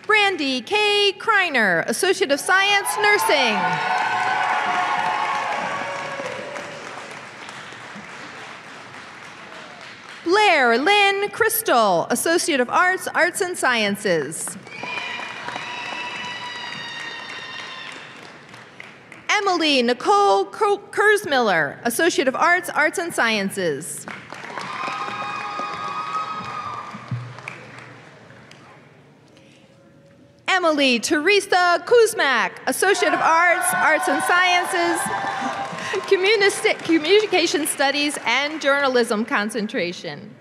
Brandy K. Kreiner, Associate of Science, Nursing. Blair Lynn Crystal, Associate of Arts, Arts and Sciences. Emily Nicole Kurzmiller, Associate of Arts, Arts and Sciences. Emily Teresa Kuzmak, Associate of Arts, Arts and Sciences, Communication Studies and Journalism concentration.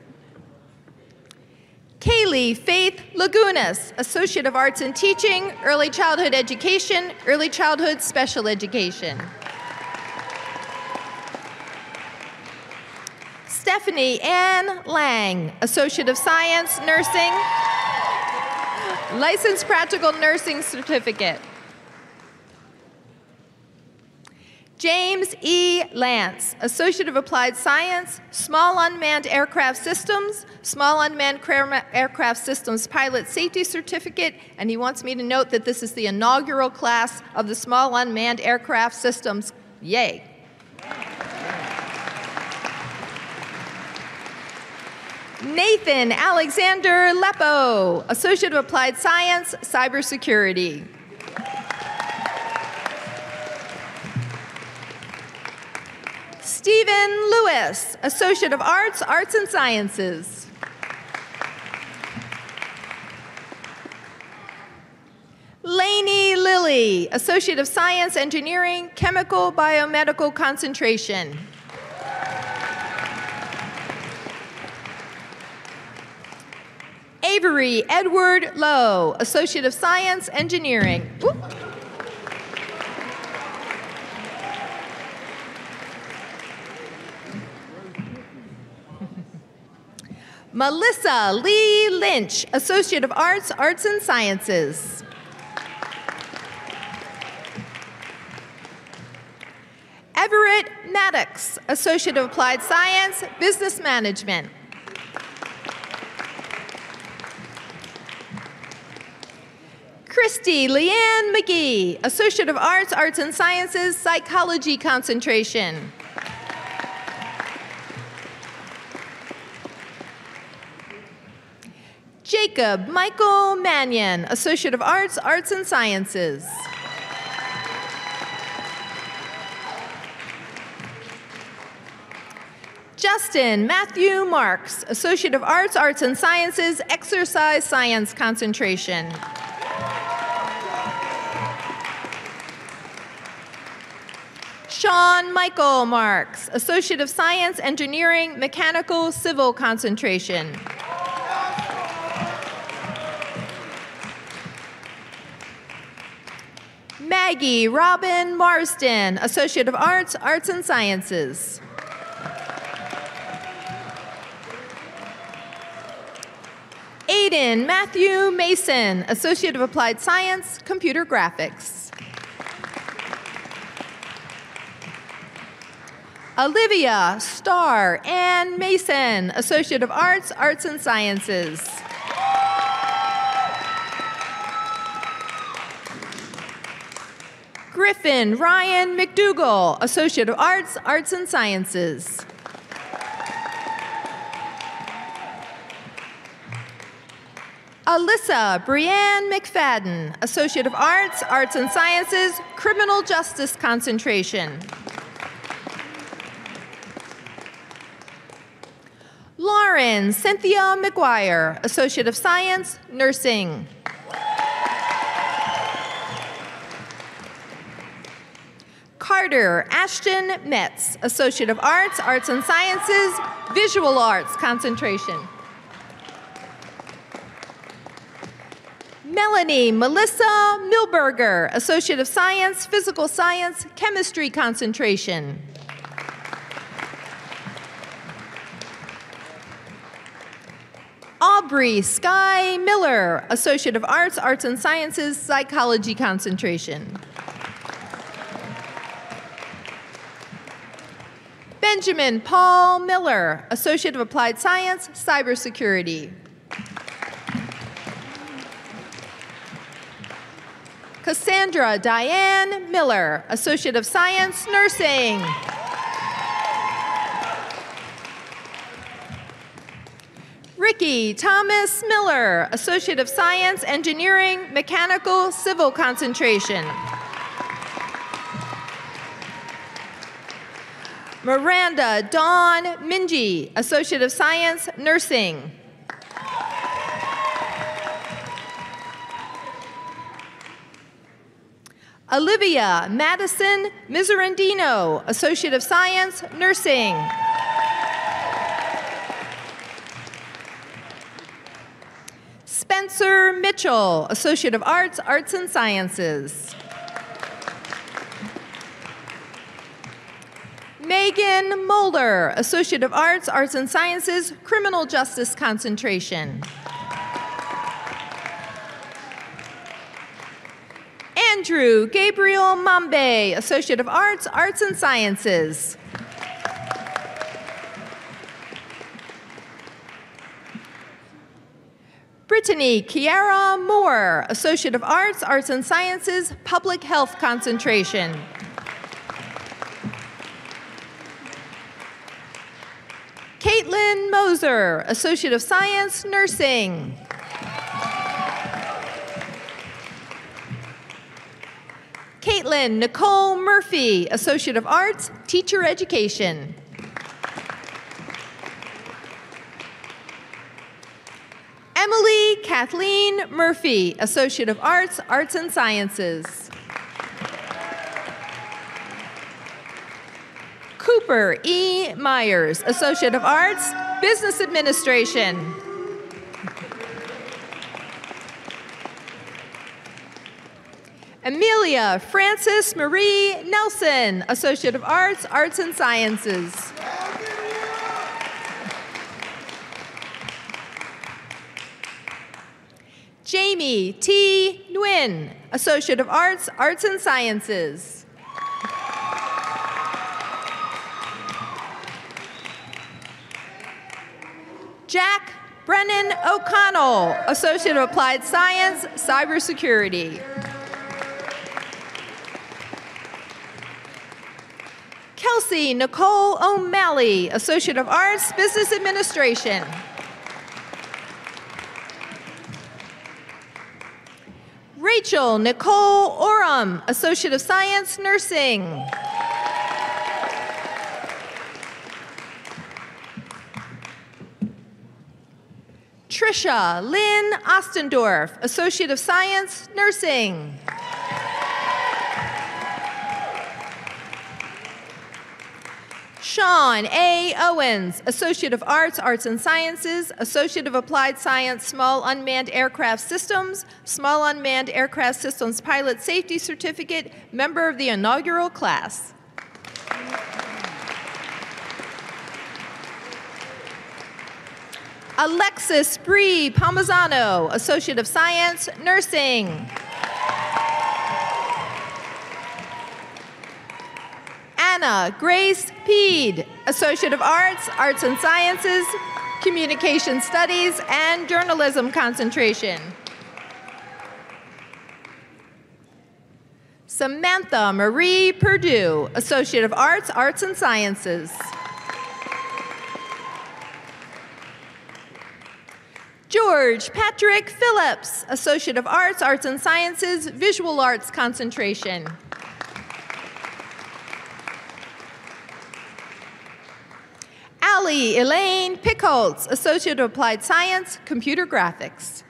Kaylee Faith Lagunas, Associate of Arts in Teaching, Early Childhood Education, Early Childhood Special Education. Stephanie Ann Lang, Associate of Science, Nursing, Licensed Practical Nursing Certificate. James E. Lance, Associate of Applied Science, Small Unmanned Aircraft Systems, Small Unmanned Aircraft Systems Pilot Safety Certificate, and he wants me to note that this is the inaugural class of the Small Unmanned Aircraft Systems. Yay. Nathan Alexander Lepo, Associate of Applied Science, Cybersecurity. Stephen Lewis, Associate of Arts, Arts and Sciences. Lainey Lilly, Associate of Science, Engineering, Chemical Biomedical Concentration. Avery Edward Lowe, Associate of Science, Engineering. Whoop. Melissa Lee Lynch, Associate of Arts, Arts and Sciences. Everett Maddox, Associate of Applied Science, Business Management. Christy Leanne McGee, Associate of Arts, Arts and Sciences, Psychology Concentration. Jacob Michael Mannion, Associate of Arts, Arts and Sciences. Justin Matthew Marks, Associate of Arts, Arts and Sciences, Exercise Science Concentration. Sean Michael Marks, Associate of Science, Engineering, Mechanical, Civil Concentration. Maggie Robin Marsden, Associate of Arts, Arts and Sciences. Aiden Matthew Mason, Associate of Applied Science, Computer Graphics. Olivia Starr Ann Mason, Associate of Arts, Arts and Sciences. Griffin Ryan McDougall, Associate of Arts, Arts and Sciences. Alyssa Brianne McFadden, Associate of Arts, Arts and Sciences, Criminal Justice Concentration. Lauren Cynthia McGuire, Associate of Science, Nursing. Carter Ashton Metz, Associate of Arts, Arts and Sciences, Visual Arts Concentration. Melanie Melissa Milberger, Associate of Science, Physical Science, Chemistry Concentration. Aubrey Sky Miller, Associate of Arts, Arts and Sciences, Psychology Concentration. Benjamin Paul Miller, Associate of Applied Science, Cybersecurity. Cassandra Diane Miller, Associate of Science, Nursing. Ricky Thomas Miller, Associate of Science, Engineering, Mechanical, Civil Concentration. Miranda Dawn Minji, Associate of Science, Nursing. Olivia Madison Miserandino, Associate of Science, Nursing. Spencer Mitchell, Associate of Arts, Arts and Sciences. Megan Mulder, Associate of Arts, Arts and Sciences, Criminal Justice Concentration. Andrew Gabriel Mambe, Associate of Arts, Arts and Sciences. Brittany Kiara Moore, Associate of Arts, Arts and Sciences, Public Health Concentration. Caitlin Moser, Associate of Science, Nursing. Caitlin Nicole Murphy, Associate of Arts, Teacher Education. Emily Kathleen Murphy, Associate of Arts, Arts and Sciences. Cooper E. Myers, Associate of Arts, Business Administration. Amelia Frances Marie Nelson, Associate of Arts, Arts and Sciences. Jamie T. Nguyen, Associate of Arts, Arts and Sciences. Jack Brennan O'Connell, Associate of Applied Science, Cybersecurity. Kelsey Nicole O'Malley, Associate of Arts, Business Administration. Rachel Nicole Oram, Associate of Science, Nursing. Trisha Lynn Ostendorf, Associate of Science, Nursing. Sean A. Owens, Associate of Arts, Arts and Sciences, Associate of Applied Science, Small Unmanned Aircraft Systems, Small Unmanned Aircraft Systems Pilot Safety Certificate, member of the inaugural class. Alexis Bree Palmazano, Associate of Science, Nursing. Hannah Grace Peed, Associate of Arts, Arts and Sciences, Communication Studies, and Journalism concentration. Samantha Marie Perdue, Associate of Arts, Arts and Sciences. George Patrick Phillips, Associate of Arts, Arts and Sciences, Visual Arts concentration. Allie Elaine Pickholtz, Associate of Applied Science, Computer Graphics.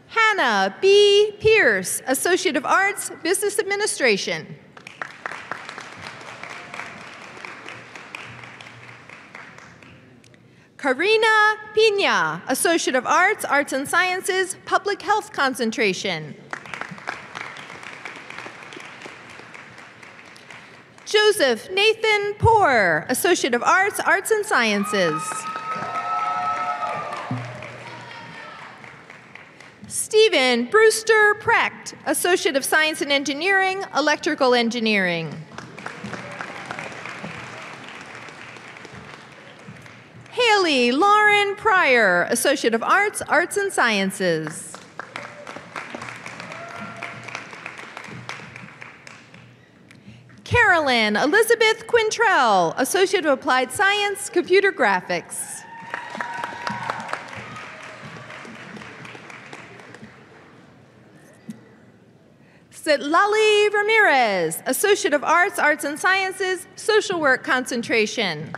Hannah B. Pierce, Associate of Arts, Business Administration. Karina Pina, Associate of Arts, Arts and Sciences, Public Health concentration. Joseph Nathan Poor, Associate of Arts, Arts and Sciences. Stephen Brewster Precht, Associate of Science and Engineering, Electrical Engineering. Haley Lauren Pryor, Associate of Arts, Arts and Sciences. Carolyn Elizabeth Quintrell, Associate of Applied Science, Computer Graphics. Citlali Ramirez, Associate of Arts, Arts and Sciences, Social Work concentration.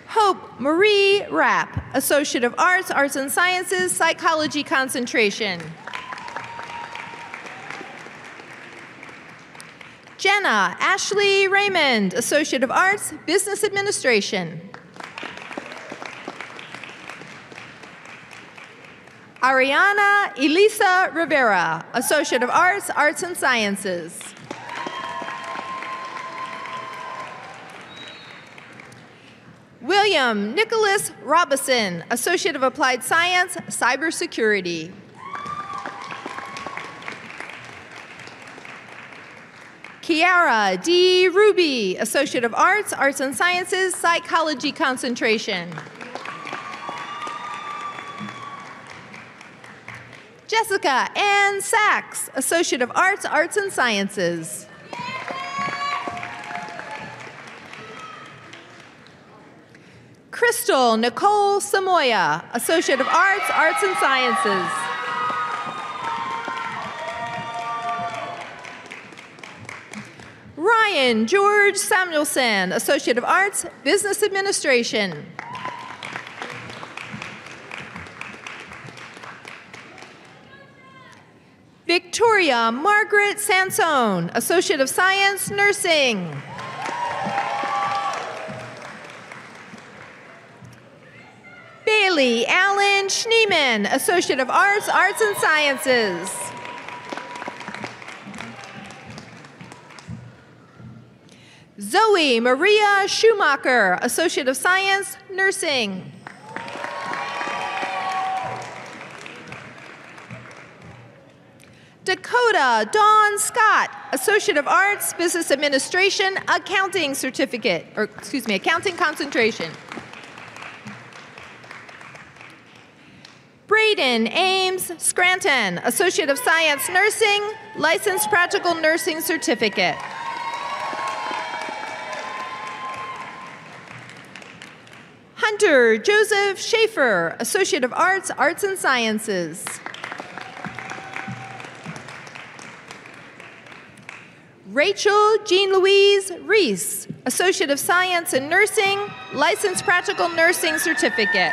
Hope Marie Rapp, Associate of Arts, Arts and Sciences, Psychology concentration. Jenna Ashley Raymond, Associate of Arts, Business Administration. Ariana Elisa Rivera, Associate of Arts, Arts and Sciences. William Nicholas Robison, Associate of Applied Science, Cybersecurity. Kiara D. Ruby, Associate of Arts, Arts and Sciences, Psychology concentration. Jessica Ann Sachs, Associate of Arts, Arts and Sciences. Crystal Nicole Samoya, Associate of Arts, Arts and Sciences. Ryan George Samuelson, Associate of Arts, Business Administration. Victoria Margaret Sansone, Associate of Science, Nursing. Bailey Allen Schneeman, Associate of Arts, Arts and Sciences. Zoe Maria Schumacher, Associate of Science, Nursing. Dakota Dawn Scott, Associate of Arts, Business Administration, Accounting Certificate, or excuse me, Accounting concentration. Braden Ames Scranton, Associate of Science, Nursing, Licensed Practical Nursing Certificate. Hunter Joseph Schaefer, Associate of Arts, Arts and Sciences. Rachel Jean-Louise Reese, Associate of Science in Nursing, Licensed Practical Nursing Certificate.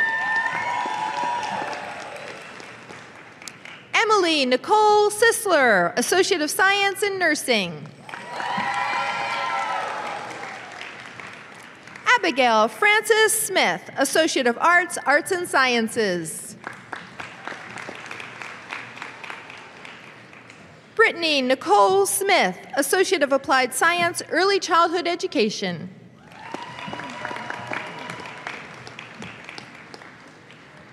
Emily Nicole Sisler, Associate of Science in Nursing. Abigail Frances Smith, Associate of Arts, Arts and Sciences. Brittany Nicole Smith, Associate of Applied Science, Early Childhood Education.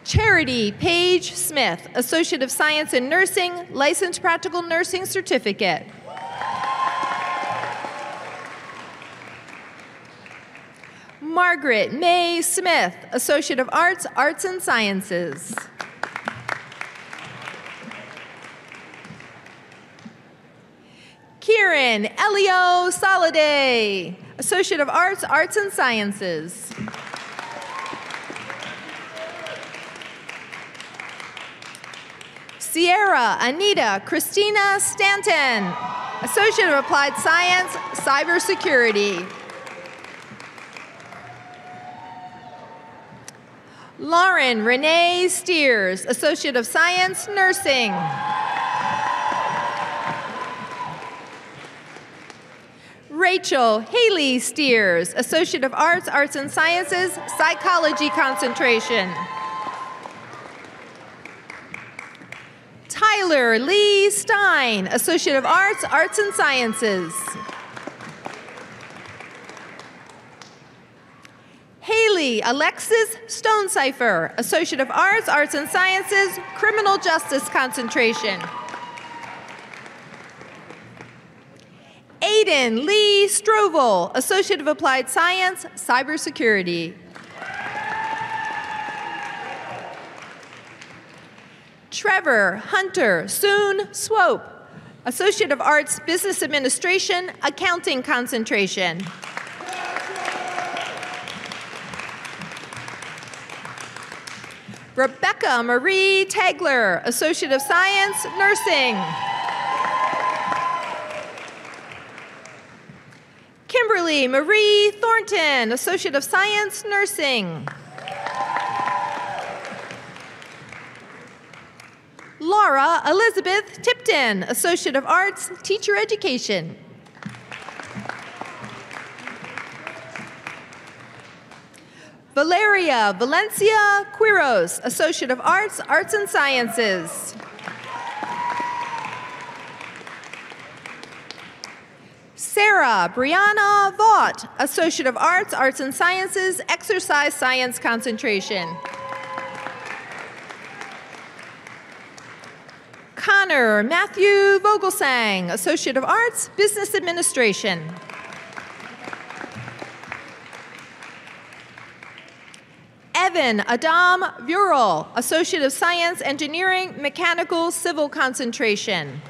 Cherry Charity Paige Smith, Associate of Science in Nursing, Licensed Practical Nursing Certificate. Margaret May Smith, Associate of Arts, Arts and Sciences. Kieran Elio Soliday, Associate of Arts, Arts and Sciences. Sierra Anita Christina Stanton, Associate of Applied Science, Cybersecurity. Lauren Renee Steers, Associate of Science, Nursing. Rachel Haley Steers, Associate of Arts, Arts and Sciences, Psychology concentration. Tyler Lee Stein, Associate of Arts, Arts and Sciences. Haley Alexis Stonecipher, Associate of Arts, Arts and Sciences, Criminal Justice concentration. Aiden Lee Strovel, Associate of Applied Science, Cybersecurity. Trevor Hunter Soon Swope, Associate of Arts, Business Administration, Accounting concentration. Rebecca Marie Tagler, Associate of Science, Nursing. Kimberly Marie Thornton, Associate of Science, Nursing. Laura Elizabeth Tipton, Associate of Arts, Teacher Education. Valeria Valencia Quiros, Associate of Arts, Arts and Sciences. Sarah Brianna Vaught, Associate of Arts, Arts and Sciences, Exercise Science concentration. Connor Matthew Vogelsang, Associate of Arts, Business Administration. Evan Adam Vural, Associate of Science, Engineering, Mechanical, Civil concentration.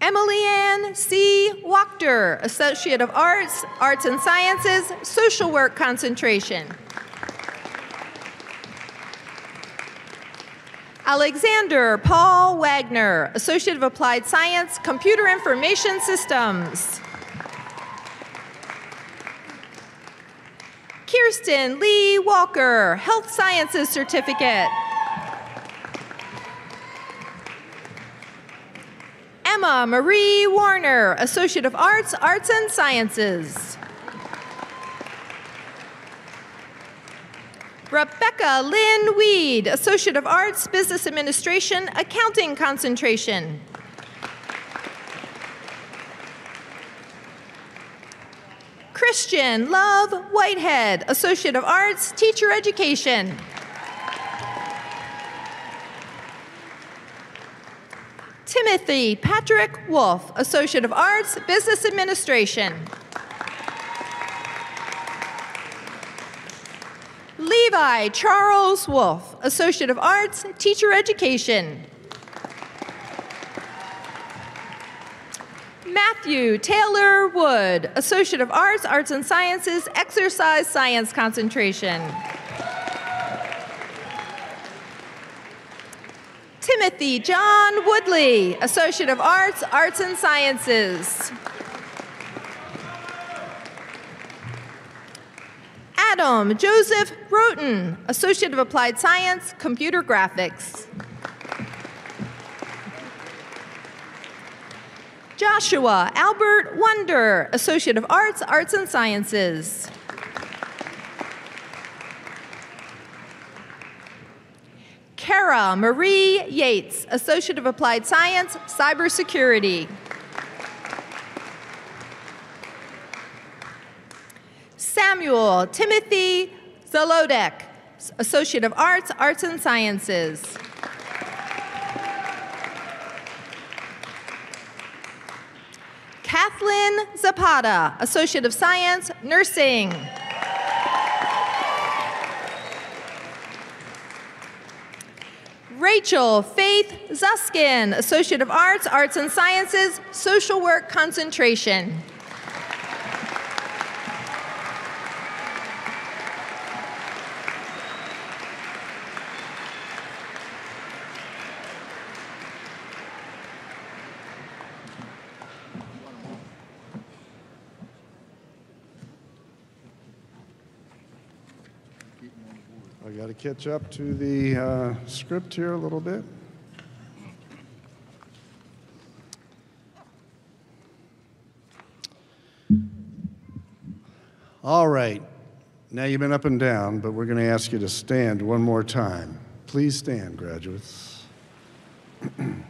Emily Ann C. Wachter, Associate of Arts, Arts and Sciences, Social Work concentration. Alexander Paul Wagner, Associate of Applied Science, Computer Information Systems. Kirsten Lee Walker, Health Sciences Certificate. Emma Marie Warner, Associate of Arts, Arts and Sciences. Rebecca Lynn Weed, Associate of Arts, Business Administration, Accounting concentration. Christian Love Whitehead, Associate of Arts, Teacher Education. Timothy Patrick Wolf, Associate of Arts, Business Administration. Levi Charles Wolf, Associate of Arts, Teacher Education. Matthew Taylor Wood, Associate of Arts, Arts and Sciences, Exercise Science concentration. Timothy John Woodley, Associate of Arts, Arts and Sciences. Adam Joseph Roten, Associate of Applied Science, Computer Graphics. Joshua Albert Wonder, Associate of Arts, Arts and Sciences. Kara Marie Yates, Associate of Applied Science, Cybersecurity. Samuel Timothy Zalodek, Associate of Arts, Arts and Sciences. Kathleen Zapata, Associate of Science, Nursing. Rachel Faith Zuskin, Associate of Arts, Arts and Sciences, Social Work Concentration. I got to catch up to the script here a little bit. All right. Now you've been up and down, but we're going to ask you to stand one more time. Please stand, graduates. And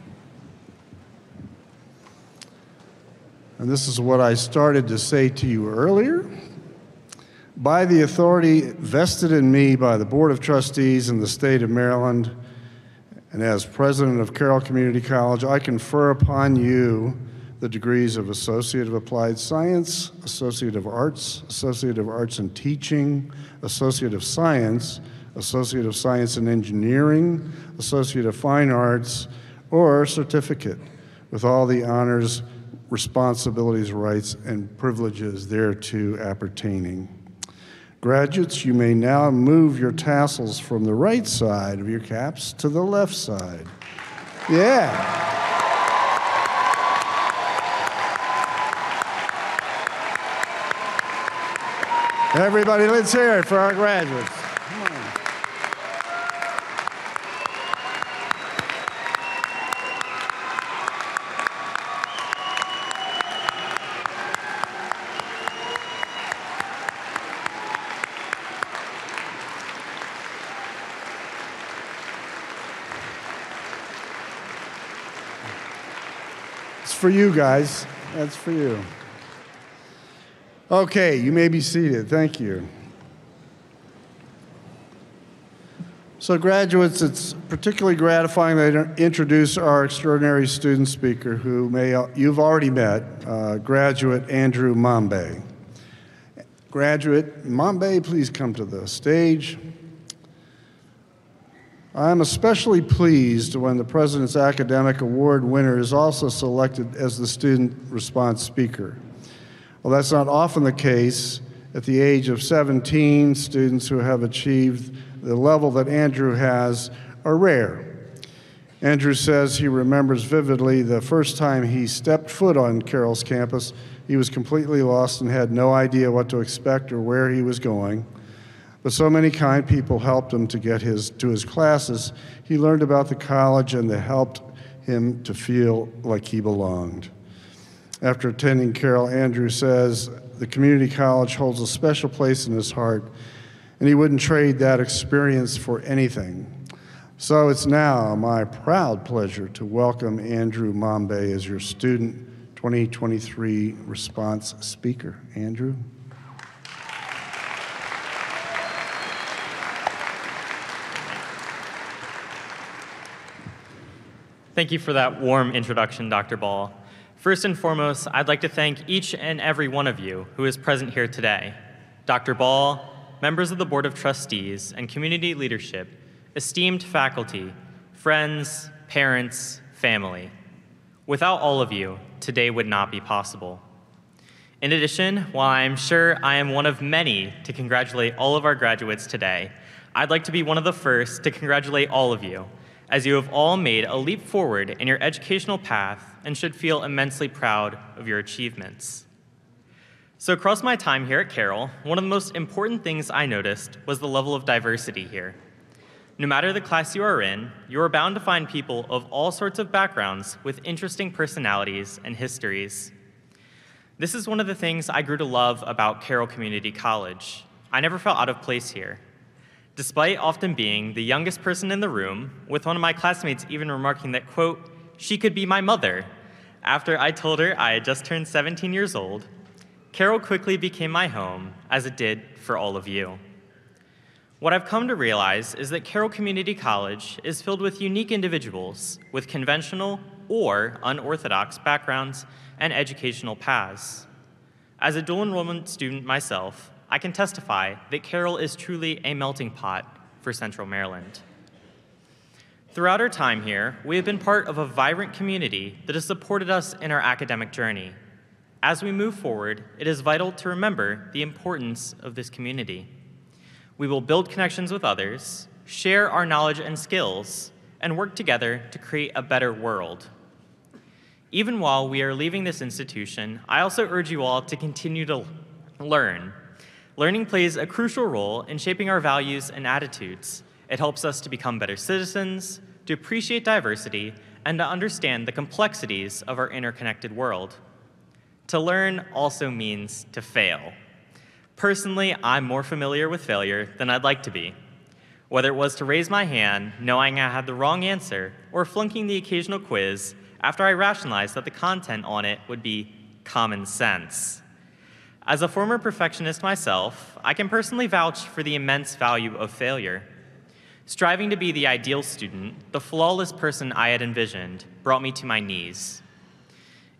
this is what I started to say to you earlier. By the authority vested in me by the Board of Trustees in the state of Maryland, and as president of Carroll Community College, I confer upon you the degrees of Associate of Applied Science, Associate of Arts in Teaching, Associate of Science in Engineering, Associate of Fine Arts, or Certificate, with all the honors, responsibilities, rights, and privileges thereto appertaining. Graduates, you may now move your tassels from the right side of your caps to the left side. Yeah. Everybody, let's hear it for our graduates. Come on. It's for you guys. That's for you. Okay, you may be seated. Thank you. So graduates, it's particularly gratifying to introduce our extraordinary student speaker who you've already met, graduate Andrew Mambe. Graduate Mambe, please come to the stage. I'm especially pleased when the President's Academic Award winner is also selected as the student response speaker. Well, that's not often the case. At the age of 17, students who have achieved the level that Andrew has are rare. Andrew says he remembers vividly the first time he stepped foot on Carroll's campus. He was completely lost and had no idea what to expect or where he was going. But so many kind people helped him to get to his classes. He learned about the college and they helped him to feel like he belonged. After attending Carroll, Andrew says the community college holds a special place in his heart, and he wouldn't trade that experience for anything. So it's now my proud pleasure to welcome Andrew Mambe as your Student 2023 Response Speaker. Andrew. Thank you for that warm introduction, Dr. Ball. First and foremost, I'd like to thank each and every one of you who is present here today. Dr. Ball, members of the Board of Trustees, and community leadership, esteemed faculty, friends, parents, family. Without all of you, today would not be possible. In addition, while I'm sure I am one of many to congratulate all of our graduates today, I'd like to be one of the first to congratulate all of you, as you have all made a leap forward in your educational path and should feel immensely proud of your achievements. So across my time here at Carroll, one of the most important things I noticed was the level of diversity here. No matter the class you are in, you are bound to find people of all sorts of backgrounds with interesting personalities and histories. This is one of the things I grew to love about Carroll Community College. I never felt out of place here. Despite often being the youngest person in the room, with one of my classmates even remarking that, quote, she could be my mother, after I told her I had just turned 17 years old, Carroll quickly became my home, as it did for all of you. What I've come to realize is that Carroll Community College is filled with unique individuals with conventional or unorthodox backgrounds and educational paths. As a dual enrollment student myself, I can testify that Carroll is truly a melting pot for Central Maryland. Throughout our time here, we have been part of a vibrant community that has supported us in our academic journey. As we move forward, it is vital to remember the importance of this community. We will build connections with others, share our knowledge and skills, and work together to create a better world. Even while we are leaving this institution, I also urge you all to continue to learn. Learning plays a crucial role in shaping our values and attitudes. It helps us to become better citizens, to appreciate diversity, and to understand the complexities of our interconnected world. To learn also means to fail. Personally, I'm more familiar with failure than I'd like to be. Whether it was to raise my hand, knowing I had the wrong answer, or flunking the occasional quiz after I rationalized that the content on it would be common sense. As a former perfectionist myself, I can personally vouch for the immense value of failure. Striving to be the ideal student, the flawless person I had envisioned, brought me to my knees.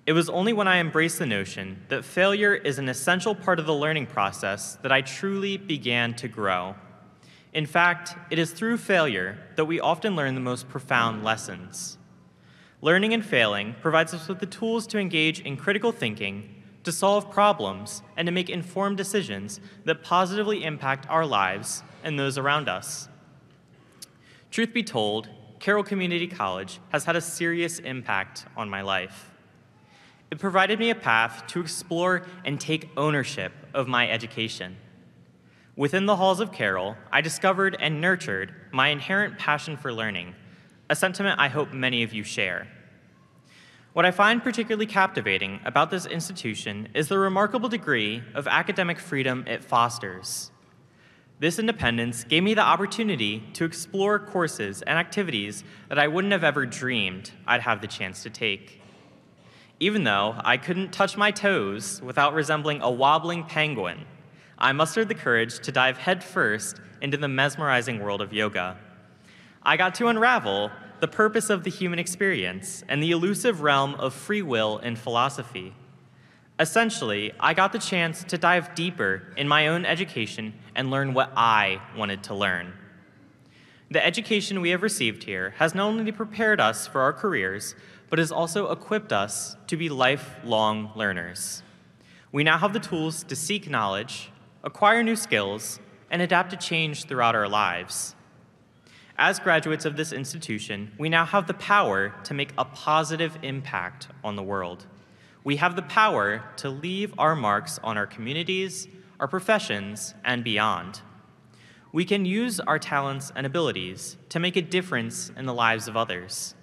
It was only when I embraced the notion that failure is an essential part of the learning process that I truly began to grow. In fact, it is through failure that we often learn the most profound lessons. Learning and failing provides us with the tools to engage in critical thinking, to solve problems, and to make informed decisions that positively impact our lives and those around us. Truth be told, Carroll Community College has had a serious impact on my life. It provided me a path to explore and take ownership of my education. Within the halls of Carroll, I discovered and nurtured my inherent passion for learning, a sentiment I hope many of you share. What I find particularly captivating about this institution is the remarkable degree of academic freedom it fosters. This independence gave me the opportunity to explore courses and activities that I wouldn't have ever dreamed I'd have the chance to take. Even though I couldn't touch my toes without resembling a wobbling penguin, I mustered the courage to dive headfirst into the mesmerizing world of yoga. I got to unravel the purpose of the human experience and the elusive realm of free will in philosophy. Essentially, I got the chance to dive deeper in my own education and learn what I wanted to learn. The education we have received here has not only prepared us for our careers, but has also equipped us to be lifelong learners. We now have the tools to seek knowledge, acquire new skills, and adapt to change throughout our lives. As graduates of this institution, we now have the power to make a positive impact on the world. We have the power to leave our marks on our communities, our professions, and beyond. We can use our talents and abilities to make a difference in the lives of others.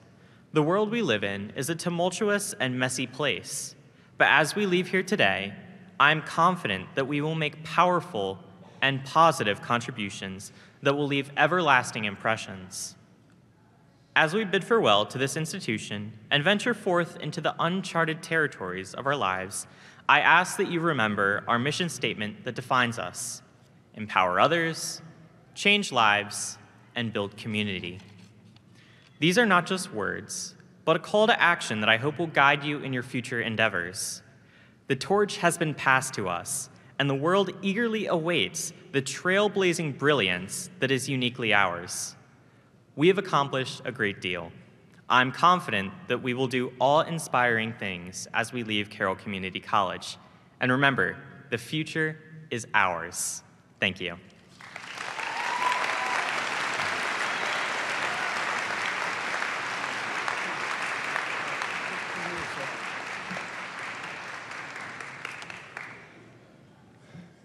The world we live in is a tumultuous and messy place, but as we leave here today, I'm confident that we will make powerful and positive contributions that will leave everlasting impressions. As we bid farewell to this institution and venture forth into the uncharted territories of our lives, I ask that you remember our mission statement that defines us: empower others, change lives, and build community. These are not just words, but a call to action that I hope will guide you in your future endeavors. The torch has been passed to us, and the world eagerly awaits the trailblazing brilliance that is uniquely ours. We have accomplished a great deal. I'm confident that we will do awe-inspiring things as we leave Carroll Community College. And remember, the future is ours. Thank you.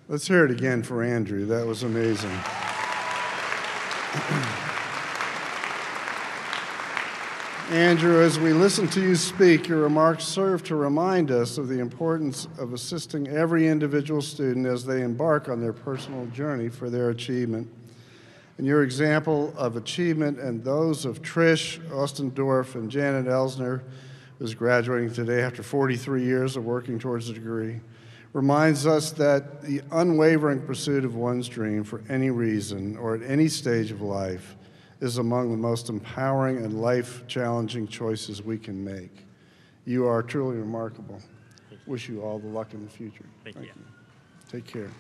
Let's hear it again for Andrew. That was amazing. Andrew, as we listen to you speak, your remarks serve to remind us of the importance of assisting every individual student as they embark on their personal journey for their achievement. And your example of achievement and those of Trish Ostendorf and Janet Elsner, who is graduating today after 43 years of working towards a degree, reminds us that the unwavering pursuit of one's dream for any reason or at any stage of life is among the most empowering and life-challenging choices we can make. You are truly remarkable. Wish you all the luck in the future. Thank you. Take care.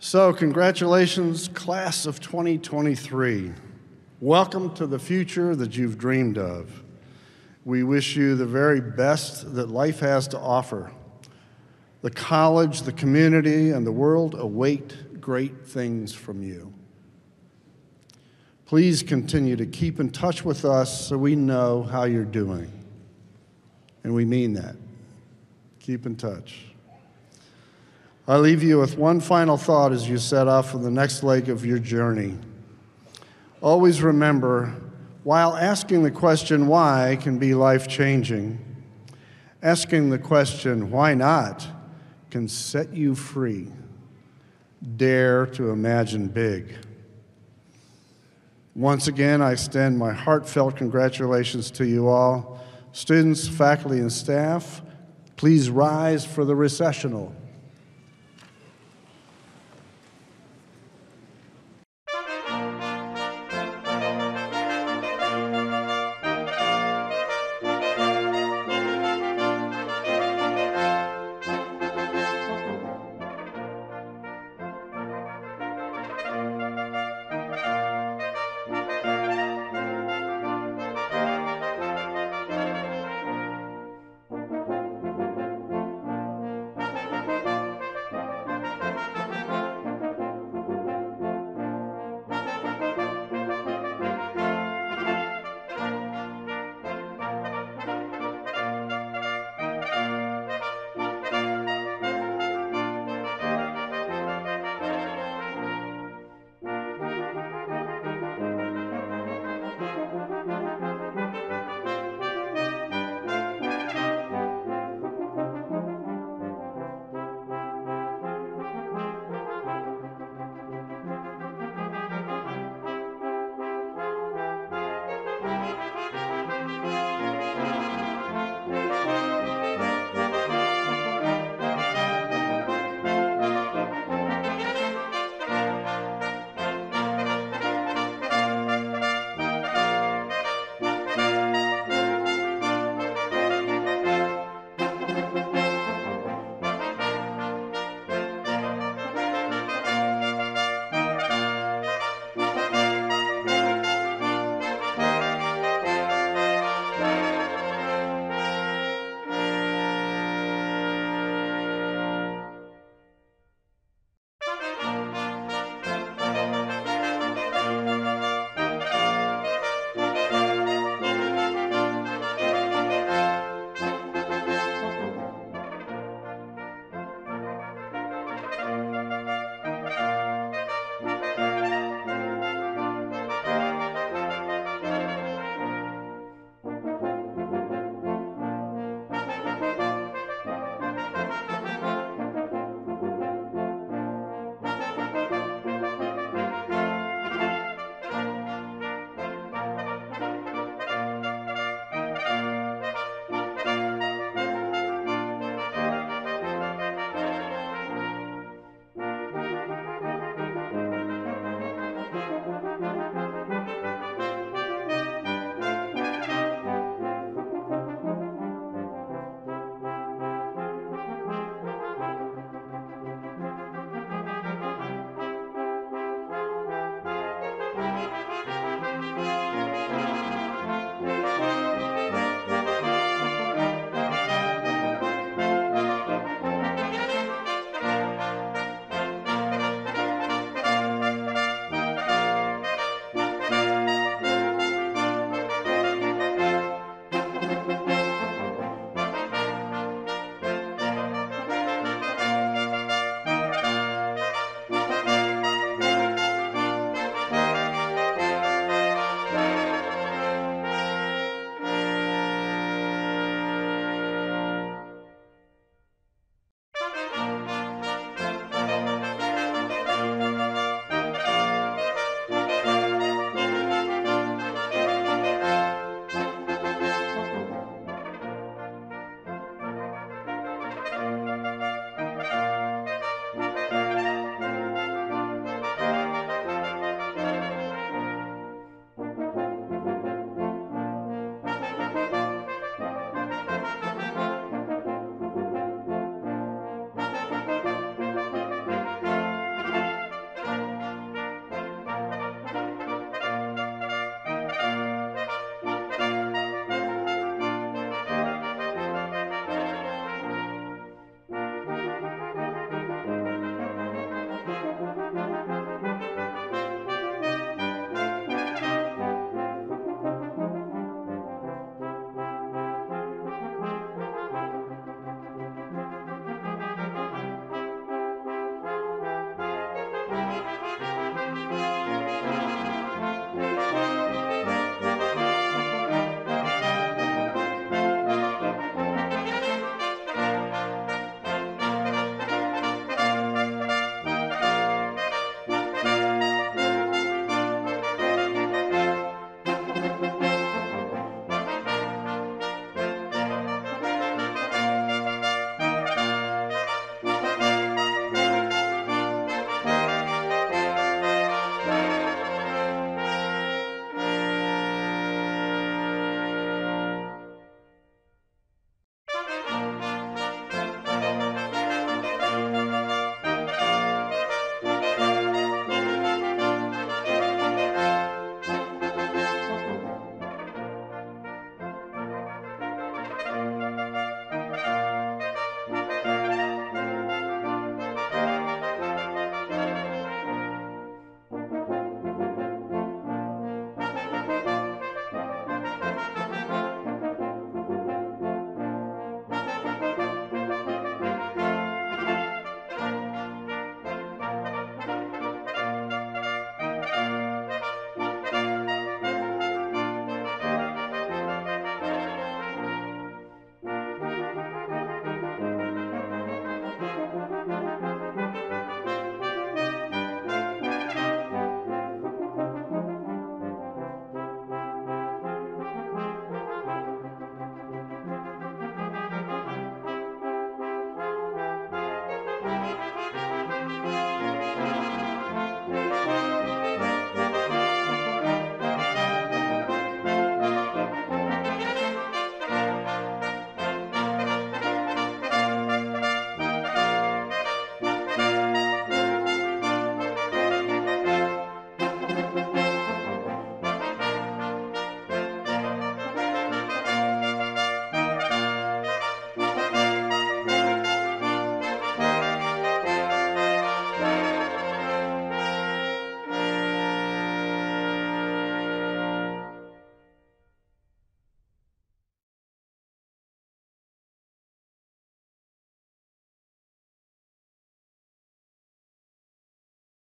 So, congratulations, class of 2023. Welcome to the future that you've dreamed of. We wish you the very best that life has to offer. The college, the community, and the world await great things from you. Please continue to keep in touch with us so we know how you're doing. And we mean that. Keep in touch. I leave you with one final thought as you set off for the next leg of your journey. Always remember, while asking the question why can be life-changing, asking the question why not can set you free. Dare to imagine big. Once again, I extend my heartfelt congratulations to you all. Students, faculty, and staff, please rise for the recessional.